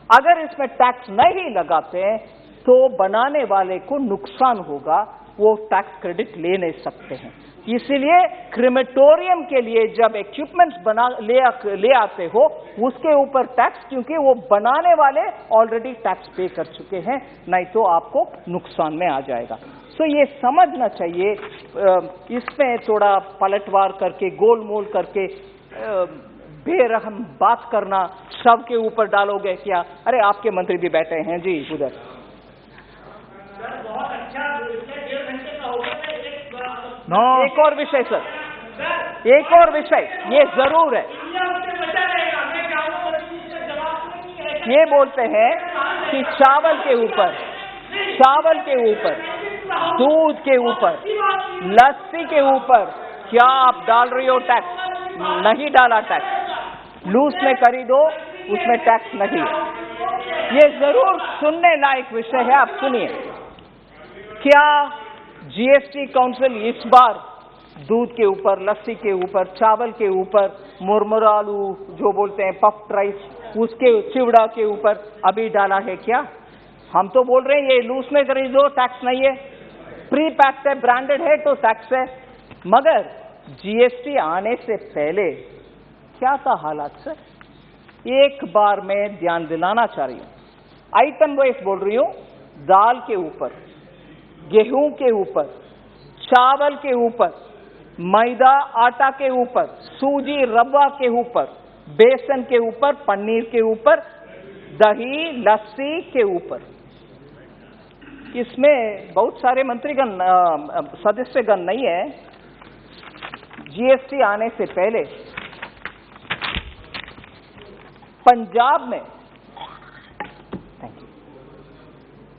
अगर इसमें टैक्स नहीं लगाते हैं तो बनाने वाले को नुकसान होगा, वो टैक्स क्रेडिट ले नहीं सकते हैं। इसीलिए क्रिमेटोरियम के लिए जब इक्विपमेंट्स ले आते हो उसके ऊपर टैक्स, क्योंकि वो बनाने वाले ऑलरेडी टैक्स पे कर चुके हैं, नहीं तो आपको नुकसान में आ जाएगा। सो ये समझना चाहिए, इसमें थोड़ा पलटवार करके, गोलमोल करके बेरहम बात करना, सब के ऊपर डालोगे क्या? अरे आपके मंत्री भी बैठे हैं जी उधर। एक और विषय सर, एक और विषय ये जरूर है, ये बोलते हैं कि चावल के ऊपर, दूध के ऊपर, लस्सी के ऊपर क्या आप डाल रही हो टैक्स? नहीं डाला टैक्स। लूज में खरीदो उसमें टैक्स नहीं है। ये जरूर सुनने लायक विषय है, आप सुनिए। क्या जीएसटी काउंसिल इस बार दूध के ऊपर, लस्सी के ऊपर, चावल के ऊपर, मुरमुरालू जो बोलते हैं पफ्ड राइस, उसके चिवड़ा के ऊपर अभी डाला है क्या? हम तो बोल रहे हैं ये लूज में खरीदो, टैक्स नहीं है, प्री पैक्ड है, ब्रांडेड है तो टैक्स है। मगर जीएसटी आने से पहले क्या था हालात सर? एक बार मैं ध्यान दिलाना चाह रही हूं, आइटम वाइज बोल रही हूं, दाल के ऊपर, गेहूं के ऊपर, चावल के ऊपर, मैदा आटा के ऊपर, सूजी रवा के ऊपर, बेसन के ऊपर, पनीर के ऊपर, दही लस्सी के ऊपर। इसमें बहुत सारे मंत्रीगण सदस्यगण नहीं है। जीएसटी आने से पहले पंजाब में,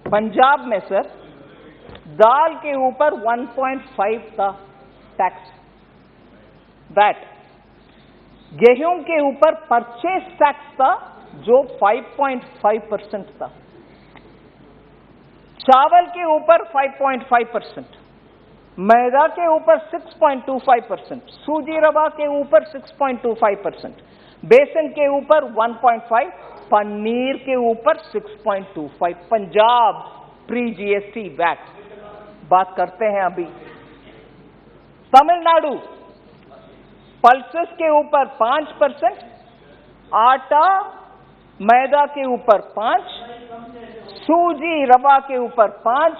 पंजाब में सर दाल के ऊपर 1.5 था टैक्स वैट, गेहूं के ऊपर परचेज टैक्स था जो 5.5% था, चावल के ऊपर 5.5%, मैदा के ऊपर 6.25%, सूजी रवा के ऊपर 6.25%, बेसन के ऊपर 1.5, पनीर के ऊपर 6.25। पंजाब प्री जीएसटी वैट बात करते हैं अभी। तमिलनाडु पल्सेस के ऊपर 5%, आटा मैदा के ऊपर 5, सूजी रवा के ऊपर 5,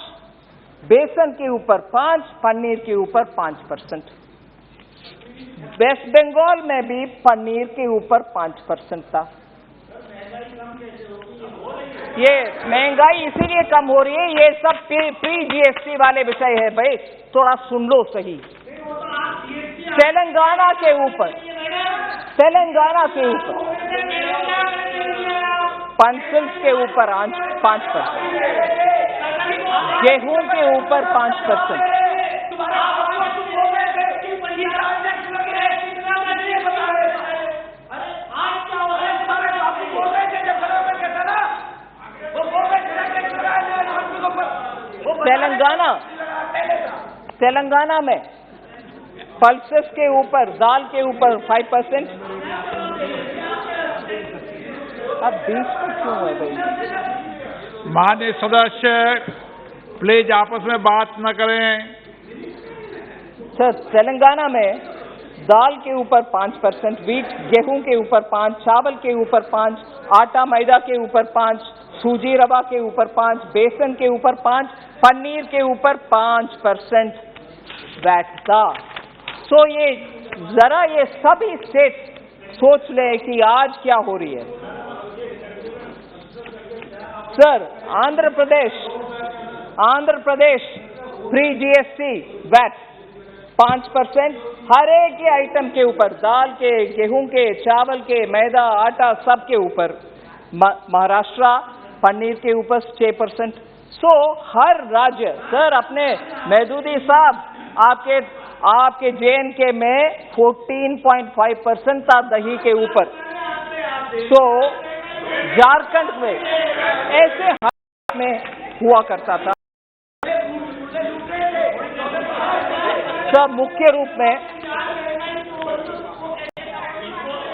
बेसन के ऊपर 5, पनीर के ऊपर 5%। वेस्ट बंगाल में भी पनीर के ऊपर 5% था। ये महंगाई इसीलिए कम हो रही है, ये सब प्री जीएसटी वाले विषय है भाई, थोड़ा सुन लो सही। तेलंगाना के ऊपर, तेलंगाना के ऊपर पेंसिल्स के ऊपर 5%, गेहूं के ऊपर 5%, तेलंगाना में पल्सेस के ऊपर, दाल के ऊपर 5%। अब 20 क्यों है भाई? माननीय सदस्य प्लीज आपस में बात न करें। सर तेलंगाना में दाल के ऊपर 5%, वीट गेहूं के ऊपर 5, चावल के ऊपर 5, आटा मैदा के ऊपर 5, सूजी रवा के ऊपर 5, बेसन के ऊपर 5, पनीर के ऊपर 5% वैट था। तो ये जरा ये सभी स्टेट सोच ले कि आज क्या हो रही है। Sir Andhra Pradesh pre GST VAT 5%, हर एक के आइटम के ऊपर, दाल के, गेहूं के, चावल के, मैदा आटा सब के ऊपर। महाराष्ट्र पनीर के ऊपर 6%। सो हर राज्य, सर अपने महदूदी साहब आपके JNK में 14.5% था दही के ऊपर। तो झारखंड में ऐसे हाल में हुआ करता था। सब मुख्य रूप में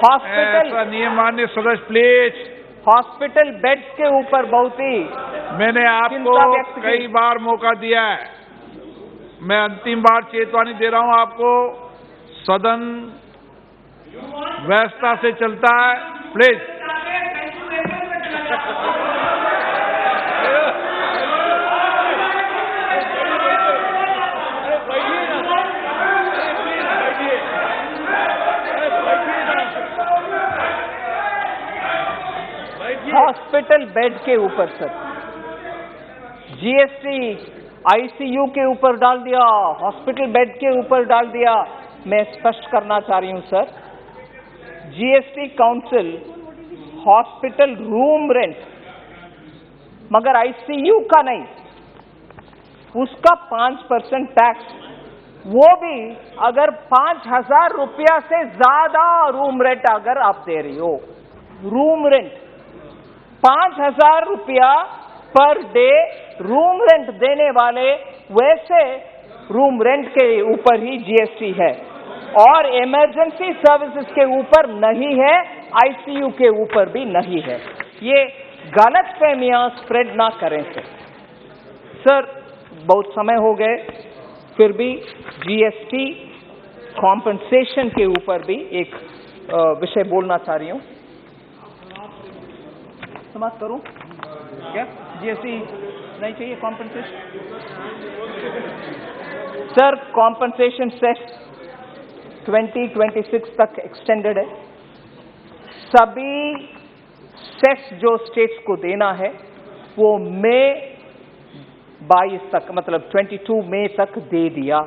हॉस्पिटल, नियमान्य सदस्य प्लीज, हॉस्पिटल बेड्स के ऊपर बहुत ही मैंने आपको कई बार मौका दिया है, मैं अंतिम बार चेतावनी दे रहा हूं आपको। सदन व्यवस्था से चलता है, प्लीज। हॉस्पिटल बेड के ऊपर सर जीएसटी आईसीयू के ऊपर डाल दिया, हॉस्पिटल बेड के ऊपर डाल दिया। मैं स्पष्ट करना चाह रही हूं sir, GST council hospital room rent, मगर आईसीयू का नहीं, उसका 5% टैक्स, वो भी अगर 5,000 रुपया से ज्यादा रूम रेंट अगर आप दे रही हो, रूम रेंट 5,000 रुपया पर डे रूम रेंट देने वाले वैसे रूम रेंट के ऊपर ही जीएसटी है और इमरजेंसी सर्विसेज के ऊपर नहीं है, आईसीयू के ऊपर भी नहीं है। ये गलतफहमियां स्प्रेड ना करें सर। बहुत समय हो गए, फिर भी जीएसटी कॉम्पनसेशन के ऊपर भी एक विषय बोलना चाह रही हूं। समाप्त करूं क्या? जीएसटी नहीं चाहिए कॉम्पनसेशन? सर, कॉम्पनसेशन सेस 2026 तक एक्सटेंडेड है। सभी सेस जो स्टेट्स को देना है वो मई 22 तक, मतलब 22 मई तक दे दिया।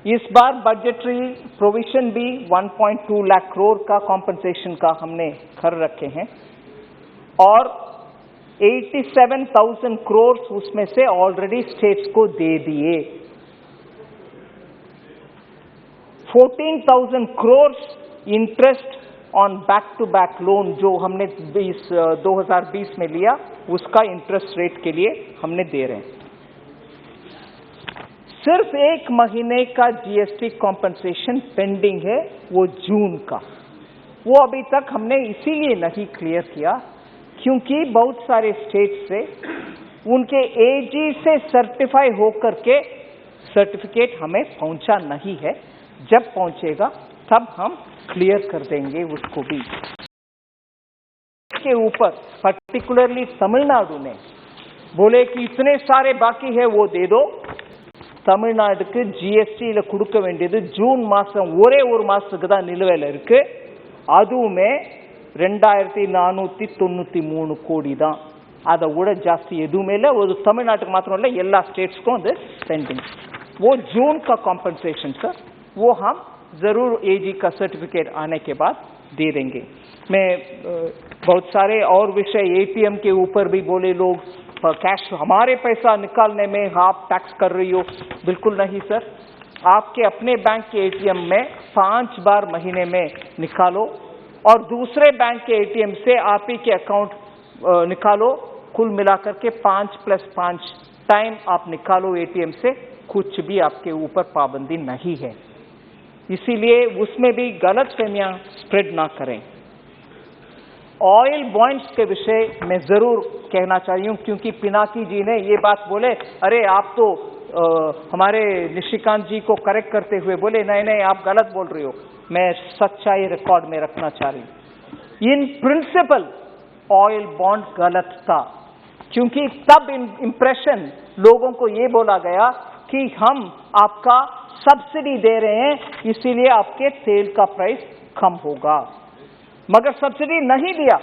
इस बार बजटरी प्रोविजन भी 1.2 लाख करोड़ का कॉम्पनसेशन का हमने कर रखे हैं और 87,000 करोड़ उसमें से ऑलरेडी स्टेट्स को दे दिए। 14,000 crore interest on back to back loan जो हमने 2020 में लिया, उसका इंटरेस्ट रेट के लिए हमने दे रहे हैं। सिर्फ एक महीने का जीएसटी कॉम्पनसेशन पेंडिंग है, वो जून का। वो अभी तक हमने इसीलिए नहीं क्लियर किया क्योंकि बहुत सारे स्टेट से उनके एजी से सर्टिफाई होकर के सर्टिफिकेट हमें पहुंचा नहीं है। जब पहुंचेगा तब हम क्लियर कर देंगे उसको भी। के ऊपर पर्टिकुलरली तमिलनाडु ने बोले कि इतने सारे बाकी है वो दे दो। தமிழ்நாடுக்கு ஜிஎஸ்டியில் கொடுக்க வேண்டியது ஜூன் மாதம் ஒரே ஒரு மாதத்துக்கு தான் நிலுவையில் இருக்கு. அதுவுமே 2493 கோடி தான். அதை விட ஜாஸ்தி எதுவுமே இல்லை. ஒரு தமிழ்நாட்டுக்கு மாத்திரம் இல்லை, எல்லா ஸ்டேட்ஸ்க்கும் அது पेंडिंग। वो जून का कॉम्पनसेशन सर, वो हम जरूर एजी का सर्टिफिकेट आने के बाद दे देंगे। मैं बहुत सारे और विषय एटीएम के ऊपर भी बोले लोग, कैश हमारे पैसा निकालने में आप टैक्स कर रही हो। बिल्कुल नहीं सर, आपके अपने बैंक के एटीएम में 5 बार महीने में निकालो और दूसरे बैंक के एटीएम से आप ही के अकाउंट निकालो। कुल मिलाकर के 5+5 टाइम आप निकालो एटीएम से, कुछ भी आपके ऊपर पाबंदी नहीं है। इसीलिए उसमें भी गलतफहमियां स्प्रेड ना करें। ऑयल बॉन्ड्स के विषय में जरूर कहना चाहिए क्योंकि पिनाकी जी ने ये बात बोले, अरे आप तो हमारे निशिकांत जी को करेक्ट करते हुए बोले नहीं नहीं आप गलत बोल रही हो। मैं सच्चाई रिकॉर्ड में रखना चाह रही हूं। इन प्रिंसिपल ऑयल बॉन्ड गलत था क्योंकि तब इंप्रेशन लोगों को ये बोला गया कि हम आपका सब्सिडी दे रहे हैं इसीलिए आपके तेल का प्राइस कम होगा, मगर सब्सिडी नहीं दिया।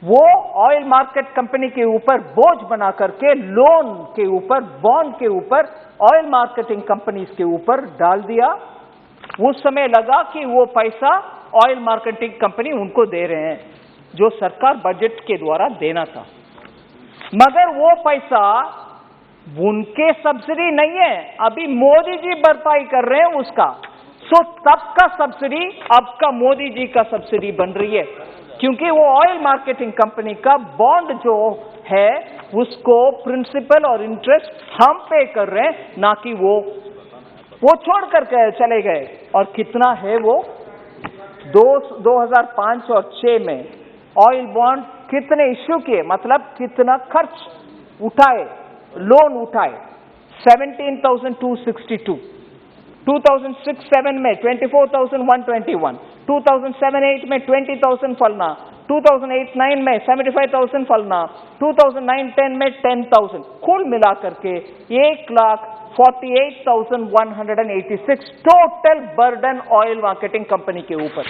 वो ऑयल मार्केट कंपनी के ऊपर बोझ बना करके लोन के ऊपर, बॉन्ड के ऊपर, ऑयल मार्केटिंग कंपनीज के ऊपर डाल दिया। उस समय लगा कि वो पैसा ऑयल मार्केटिंग कंपनी उनको दे रहे हैं जो सरकार बजट के द्वारा देना था, मगर वो पैसा उनके सब्सिडी नहीं है, अभी मोदी जी भरपाई कर रहे हैं उसका। सो तब का सब्सिडी अब का मोदी जी का सब्सिडी बन रही है क्योंकि वो ऑयल मार्केटिंग कंपनी का बॉन्ड जो है उसको प्रिंसिपल और इंटरेस्ट हम पे कर रहे हैं, ना कि वो छोड़ करके चले गए। और कितना है वो 2005 और 6 में ऑयल बॉन्ड कितने इश्यू किए, मतलब कितना खर्च उठाए, लोन उठाए, 17,262। 2006-7 में 24,121, 2007-8 में 20,000 फलना, 2008-9 में 75,000 फलना, 2009-10 में 10,000, कुल मिलाकर के 1,48,186 total burden oil marketing company के ऊपर।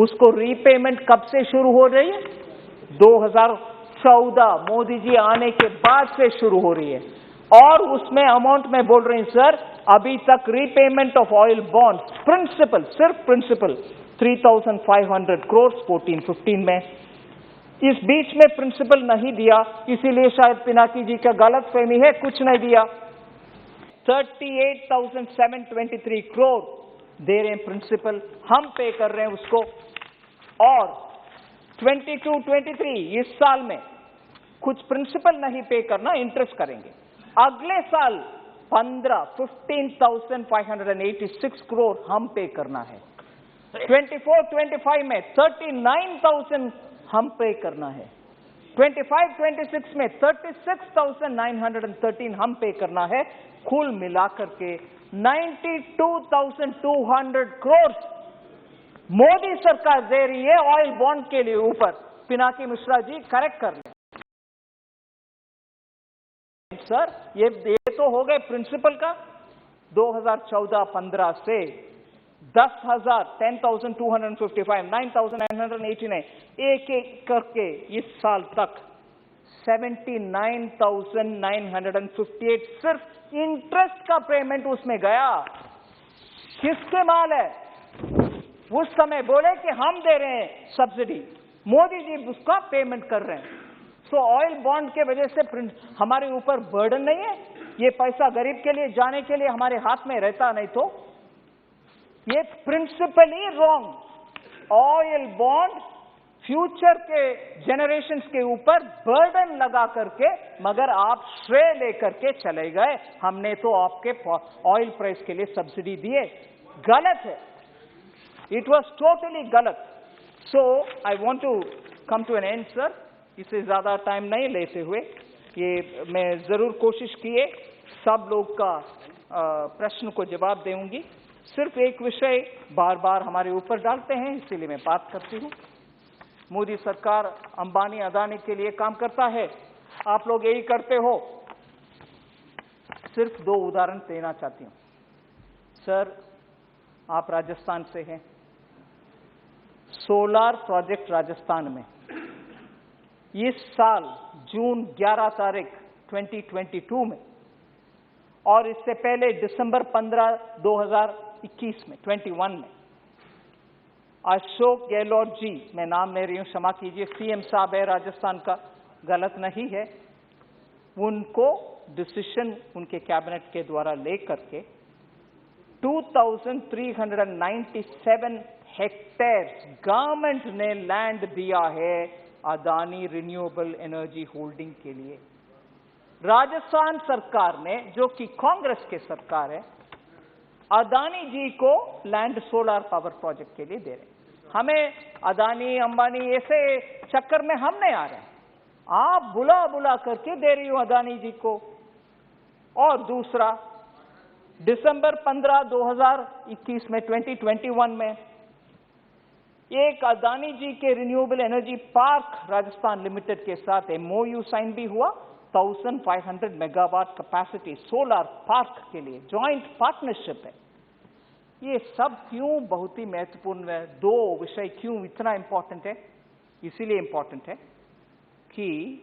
उसको रीपेमेंट कब से शुरू हो रही है? 2014 मोदी जी आने के बाद से शुरू हो रही है और उसमें अमाउंट में बोल रही हूं सर, अभी तक repayment of oil bond principal, सिर्फ प्रिंसिपल 3,500 करोड़ 14-15 में। इस बीच में प्रिंसिपल नहीं दिया, इसीलिए शायद पिनाकी जी का गलत फहमी है, कुछ नहीं दिया। 38,723 करोड़ दे रहे हैं प्रिंसिपल, हम पे कर रहे हैं उसको। और 22-23 इस साल में कुछ प्रिंसिपल नहीं पे करना, इंटरेस्ट करेंगे। अगले साल 15,586 करोड़ हम पे करना है। 24-25 में 39,000 हम पे करना है। 25-26 में 36,913 हम पे करना है। कुल मिलाकर के 92,200 करोड़ मोदी सरकार दे रही है ऑयल बॉन्ड के लिए ऊपर। पिनाकी मिश्रा जी करेक्ट कर लें सर, ये तो हो गए प्रिंसिपल का। 2014-15 से 10,255, 9,989 एक एक करके इस साल तक 79,958 सिर्फ इंटरेस्ट का पेमेंट उसमें गया। किसके माल है? उस समय बोले कि हम दे रहे हैं सब्सिडी, मोदी जी उसका पेमेंट कर रहे हैं। सो ऑयल बॉन्ड के वजह से हमारे ऊपर बर्डन नहीं है। ये पैसा गरीब के लिए जाने के लिए हमारे हाथ में रहता नहीं तो ये principally wrong. Oil bond future के जनरेशंस के ऊपर बर्डन लगा करके, मगर आप श्रेय लेकर के चले गए। हमने तो आपके ऑयल प्राइस के लिए सब्सिडी दिए, गलत है। इट वॉज टोटली गलत। So I want to come to an end sir. इससे ज्यादा टाइम नहीं लेते हुए ये मैं जरूर कोशिश किए सब लोग का प्रश्न को जवाब दूंगी। सिर्फ एक विषय बार बार हमारे ऊपर डालते हैं, इसीलिए मैं बात करती हूं। मोदी सरकार अंबानी अदानी के लिए काम करता है, आप लोग यही करते हो। सिर्फ दो उदाहरण देना चाहती हूं। सर, आप राजस्थान से हैं। सोलार प्रोजेक्ट राजस्थान में इस साल जून 11 तारीख 2022 में और इससे पहले दिसंबर 15, 2021 में 21 में अशोक गहलोत जी, मैं नाम ले रही हूं, क्षमा कीजिए, सीएम साहब है राजस्थान का, गलत नहीं है, उनको डिसीजन उनके कैबिनेट के द्वारा लेकर के 2,397 हेक्टेयर गवर्नमेंट ने लैंड दिया है अदानी रिन्यूएबल एनर्जी होल्डिंग के लिए। राजस्थान सरकार ने, जो कि कांग्रेस के सरकार है, अदानी जी को लैंड सोलर पावर प्रोजेक्ट के लिए दे रहे। हमें अदानी अंबानी ऐसे चक्कर में हम नहीं आ रहे हैं, आप बुला बुला करके दे रही हो अदानी जी को। और दूसरा, दिसंबर 15, 2021 में 2021 में एक अदानी जी के renewable energy park Rajasthan limited के साथ एमओयू साइन भी हुआ। 1500 मेगावाट कैपेसिटी सोलर पार्क के लिए जॉइंट पार्टनरशिप है। ये सब क्यों बहुत ही महत्वपूर्ण है? दो विषय क्यों इतना इंपॉर्टेंट है? इसीलिए इंपॉर्टेंट है कि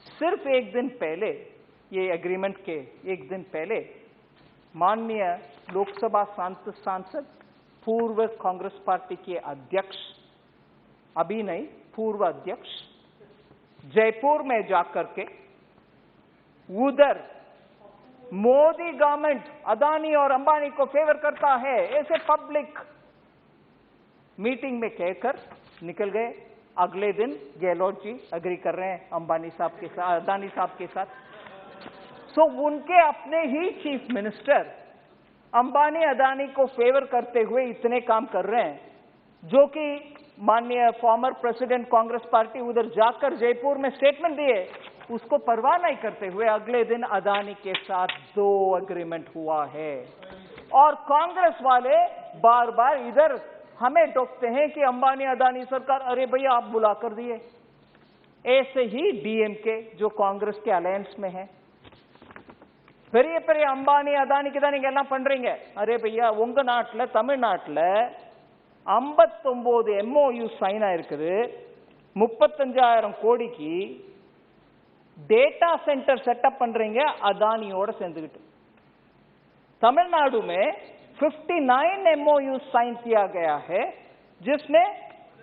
सिर्फ एक दिन पहले, ये एग्रीमेंट के एक दिन पहले, माननीय लोकसभा सांसद, पूर्व कांग्रेस पार्टी के अध्यक्ष, अभी नहीं पूर्व अध्यक्ष, जयपुर में जाकर के उधर मोदी गवर्नमेंट अदानी और अंबानी को फेवर करता है ऐसे पब्लिक मीटिंग में कहकर निकल गए। अगले दिन गहलोत जी एग्री कर रहे हैं अंबानी साहब के साथ, अदानी साहब के साथ। सो उनके अपने ही चीफ मिनिस्टर अंबानी अदानी को फेवर करते हुए इतने काम कर रहे हैं, जो कि माननीय फॉर्मर प्रेसिडेंट कांग्रेस पार्टी उधर जाकर जयपुर में स्टेटमेंट दिए, उसको परवाह नहीं करते हुए अगले दिन अदानी के साथ 2 एग्रीमेंट हुआ है। और कांग्रेस वाले बार बार इधर हमें टोकते हैं कि अंबानी अदानी सरकार, अरे भैया आप बुला कर दिए। ऐसे ही डीएमके जो कांग्रेस के अलायंस में है, பெரிய பெரிய அம்பானி அதானிக்கு தான் நீங்க எல்லாம் பண்றீங்க. அரே பையா, உங்க நாட்டில் தமிழ்நாட்டில் 59 எம்ஓயு சைன் ஆயிருக்குது. 35,000 கோடிக்கு डेटा सेंटर सेटअप பண்றீங்க अदानियोட சேர்ந்துக்கிட்டு. तमिलनाडु में 59 एमओयू साइन किया गया है, जिसमें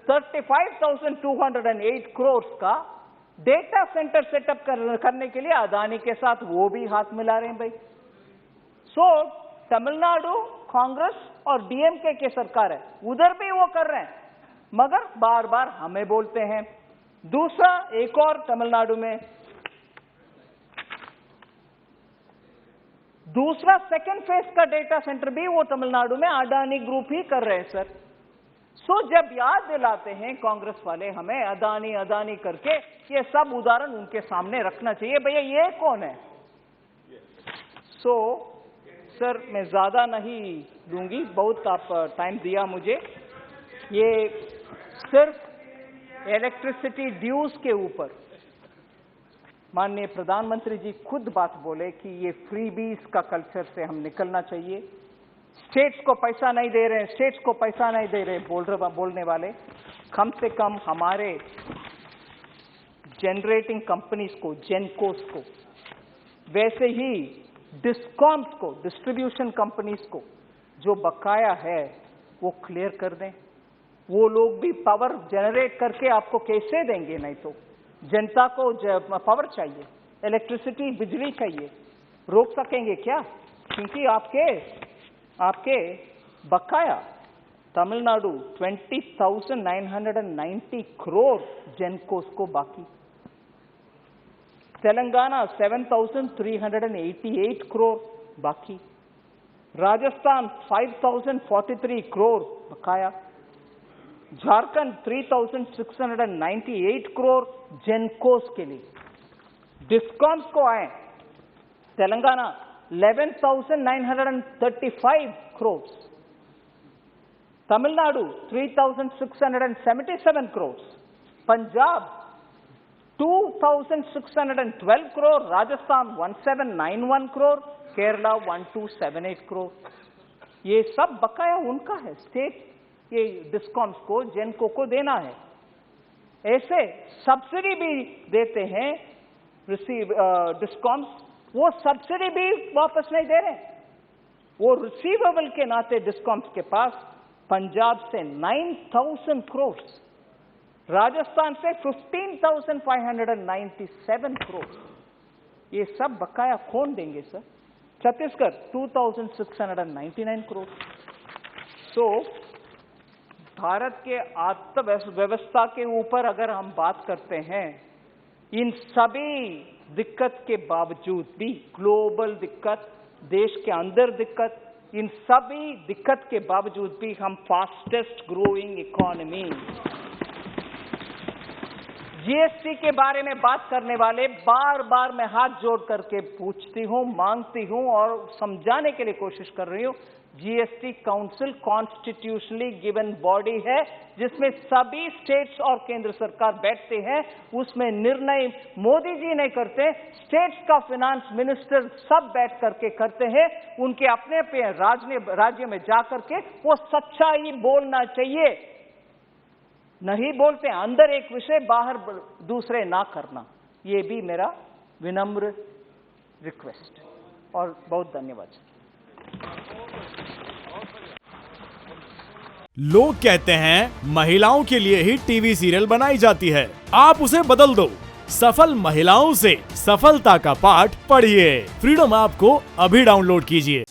35,208 करोड़ का डेटा सेंटर सेटअप करने के लिए अदानी के साथ वो भी हाथ मिला रहे हैं भाई। सो तमिलनाडु कांग्रेस और डीएमके के सरकार है, उधर भी वो कर रहे हैं, मगर बार बार हमें बोलते हैं। दूसरा, एक और तमिलनाडु में दूसरा सेकंड फेज का डेटा सेंटर भी वो तमिलनाडु में अडानी ग्रुप ही कर रहे हैं सर। सो जब याद दिलाते हैं कांग्रेस वाले हमें अदानी अदानी करके, ये सब उदाहरण उनके सामने रखना चाहिए, भैया ये कौन है। सो सर मैं ज्यादा नहीं दूंगी, बहुत आप टाइम दिया मुझे। ये सिर्फ इलेक्ट्रिसिटी ड्यूज के ऊपर माननीय प्रधानमंत्री जी खुद बात बोले कि ये फ्रीबीज का कल्चर से हम निकलना चाहिए। स्टेट्स को पैसा नहीं दे रहे, स्टेट्स को पैसा नहीं दे रहे बोलने वाले, कम से कम हमारे जनरेटिंग कंपनीज को, जेनकोस को, वैसे ही डिस्कॉम्स को, डिस्ट्रीब्यूशन कंपनीज को जो बकाया है वो क्लियर कर दें। वो लोग भी पावर जनरेट करके आपको कैसे देंगे, नहीं तो जनता को पावर चाहिए, इलेक्ट्रिसिटी, बिजली चाहिए, रोक सकेंगे क्या? क्योंकि आपके बकाया तमिलनाडु 20,990 करोड़ जेनकोस को बाकी, तेलंगाना 7,388 करोड़ बाकी, राजस्थान 5,043 करोड़ बकाया, झारखंड 3,698 करोड़ जेनकोस के लिए। डिस्कॉम्स को आए, तेलंगाना 11,935 करोड़, तमिलनाडु 3,677 करोड़, पंजाब 2,612 करोड़, राजस्थान 1,791 करोड़, केरला 1,278 करोड़। ये सब बकाया उनका है, स्टेट ये डिस्कॉम्स को, जेनको को देना है। ऐसे सब्सिडी भी देते हैं डिस्कॉम्स, वो सब्सिडी भी वापस नहीं दे रहे। वो रिसीवेबल के नाते डिस्कॉम्स के पास पंजाब से 9,000 करोड़, राजस्थान से 15,597 करोड़। ये सब बकाया कौन देंगे सर? छत्तीसगढ़ 2,699 करोड़। सो भारत के अर्थव्यवस्था के ऊपर अगर हम बात करते हैं, इन सभी दिक्कत के बावजूद भी, ग्लोबल दिक्कत, देश के अंदर दिक्कत, इन सभी दिक्कत के बावजूद भी हम फास्टेस्ट ग्रोइंग इकोनॉमी। जीएसटी के बारे में बात करने वाले बार बार मैं हाथ जोड़ करके पूछती हूं, मांगती हूं और समझाने के लिए कोशिश कर रही हूं। GST council constitutionally given body है जिसमें सभी स्टेट्स और केंद्र सरकार बैठते हैं। उसमें निर्णय मोदी जी नहीं करते, स्टेट्स का फाइनेंस मिनिस्टर सब बैठ करके करते हैं। उनके अपने राज्य में जाकर के वो सच्चाई बोलना चाहिए। नहीं बोलते, अंदर एक विषय बाहर दूसरे ना करना, ये भी मेरा विनम्र रिक्वेस्ट। और बहुत धन्यवाद। लोग कहते हैं महिलाओं के लिए ही टीवी सीरियल बनाई जाती है, आप उसे बदल दो। सफल महिलाओं से सफलता का पाठ पढ़िए। फ्रीडम ऐप को अभी डाउनलोड कीजिए।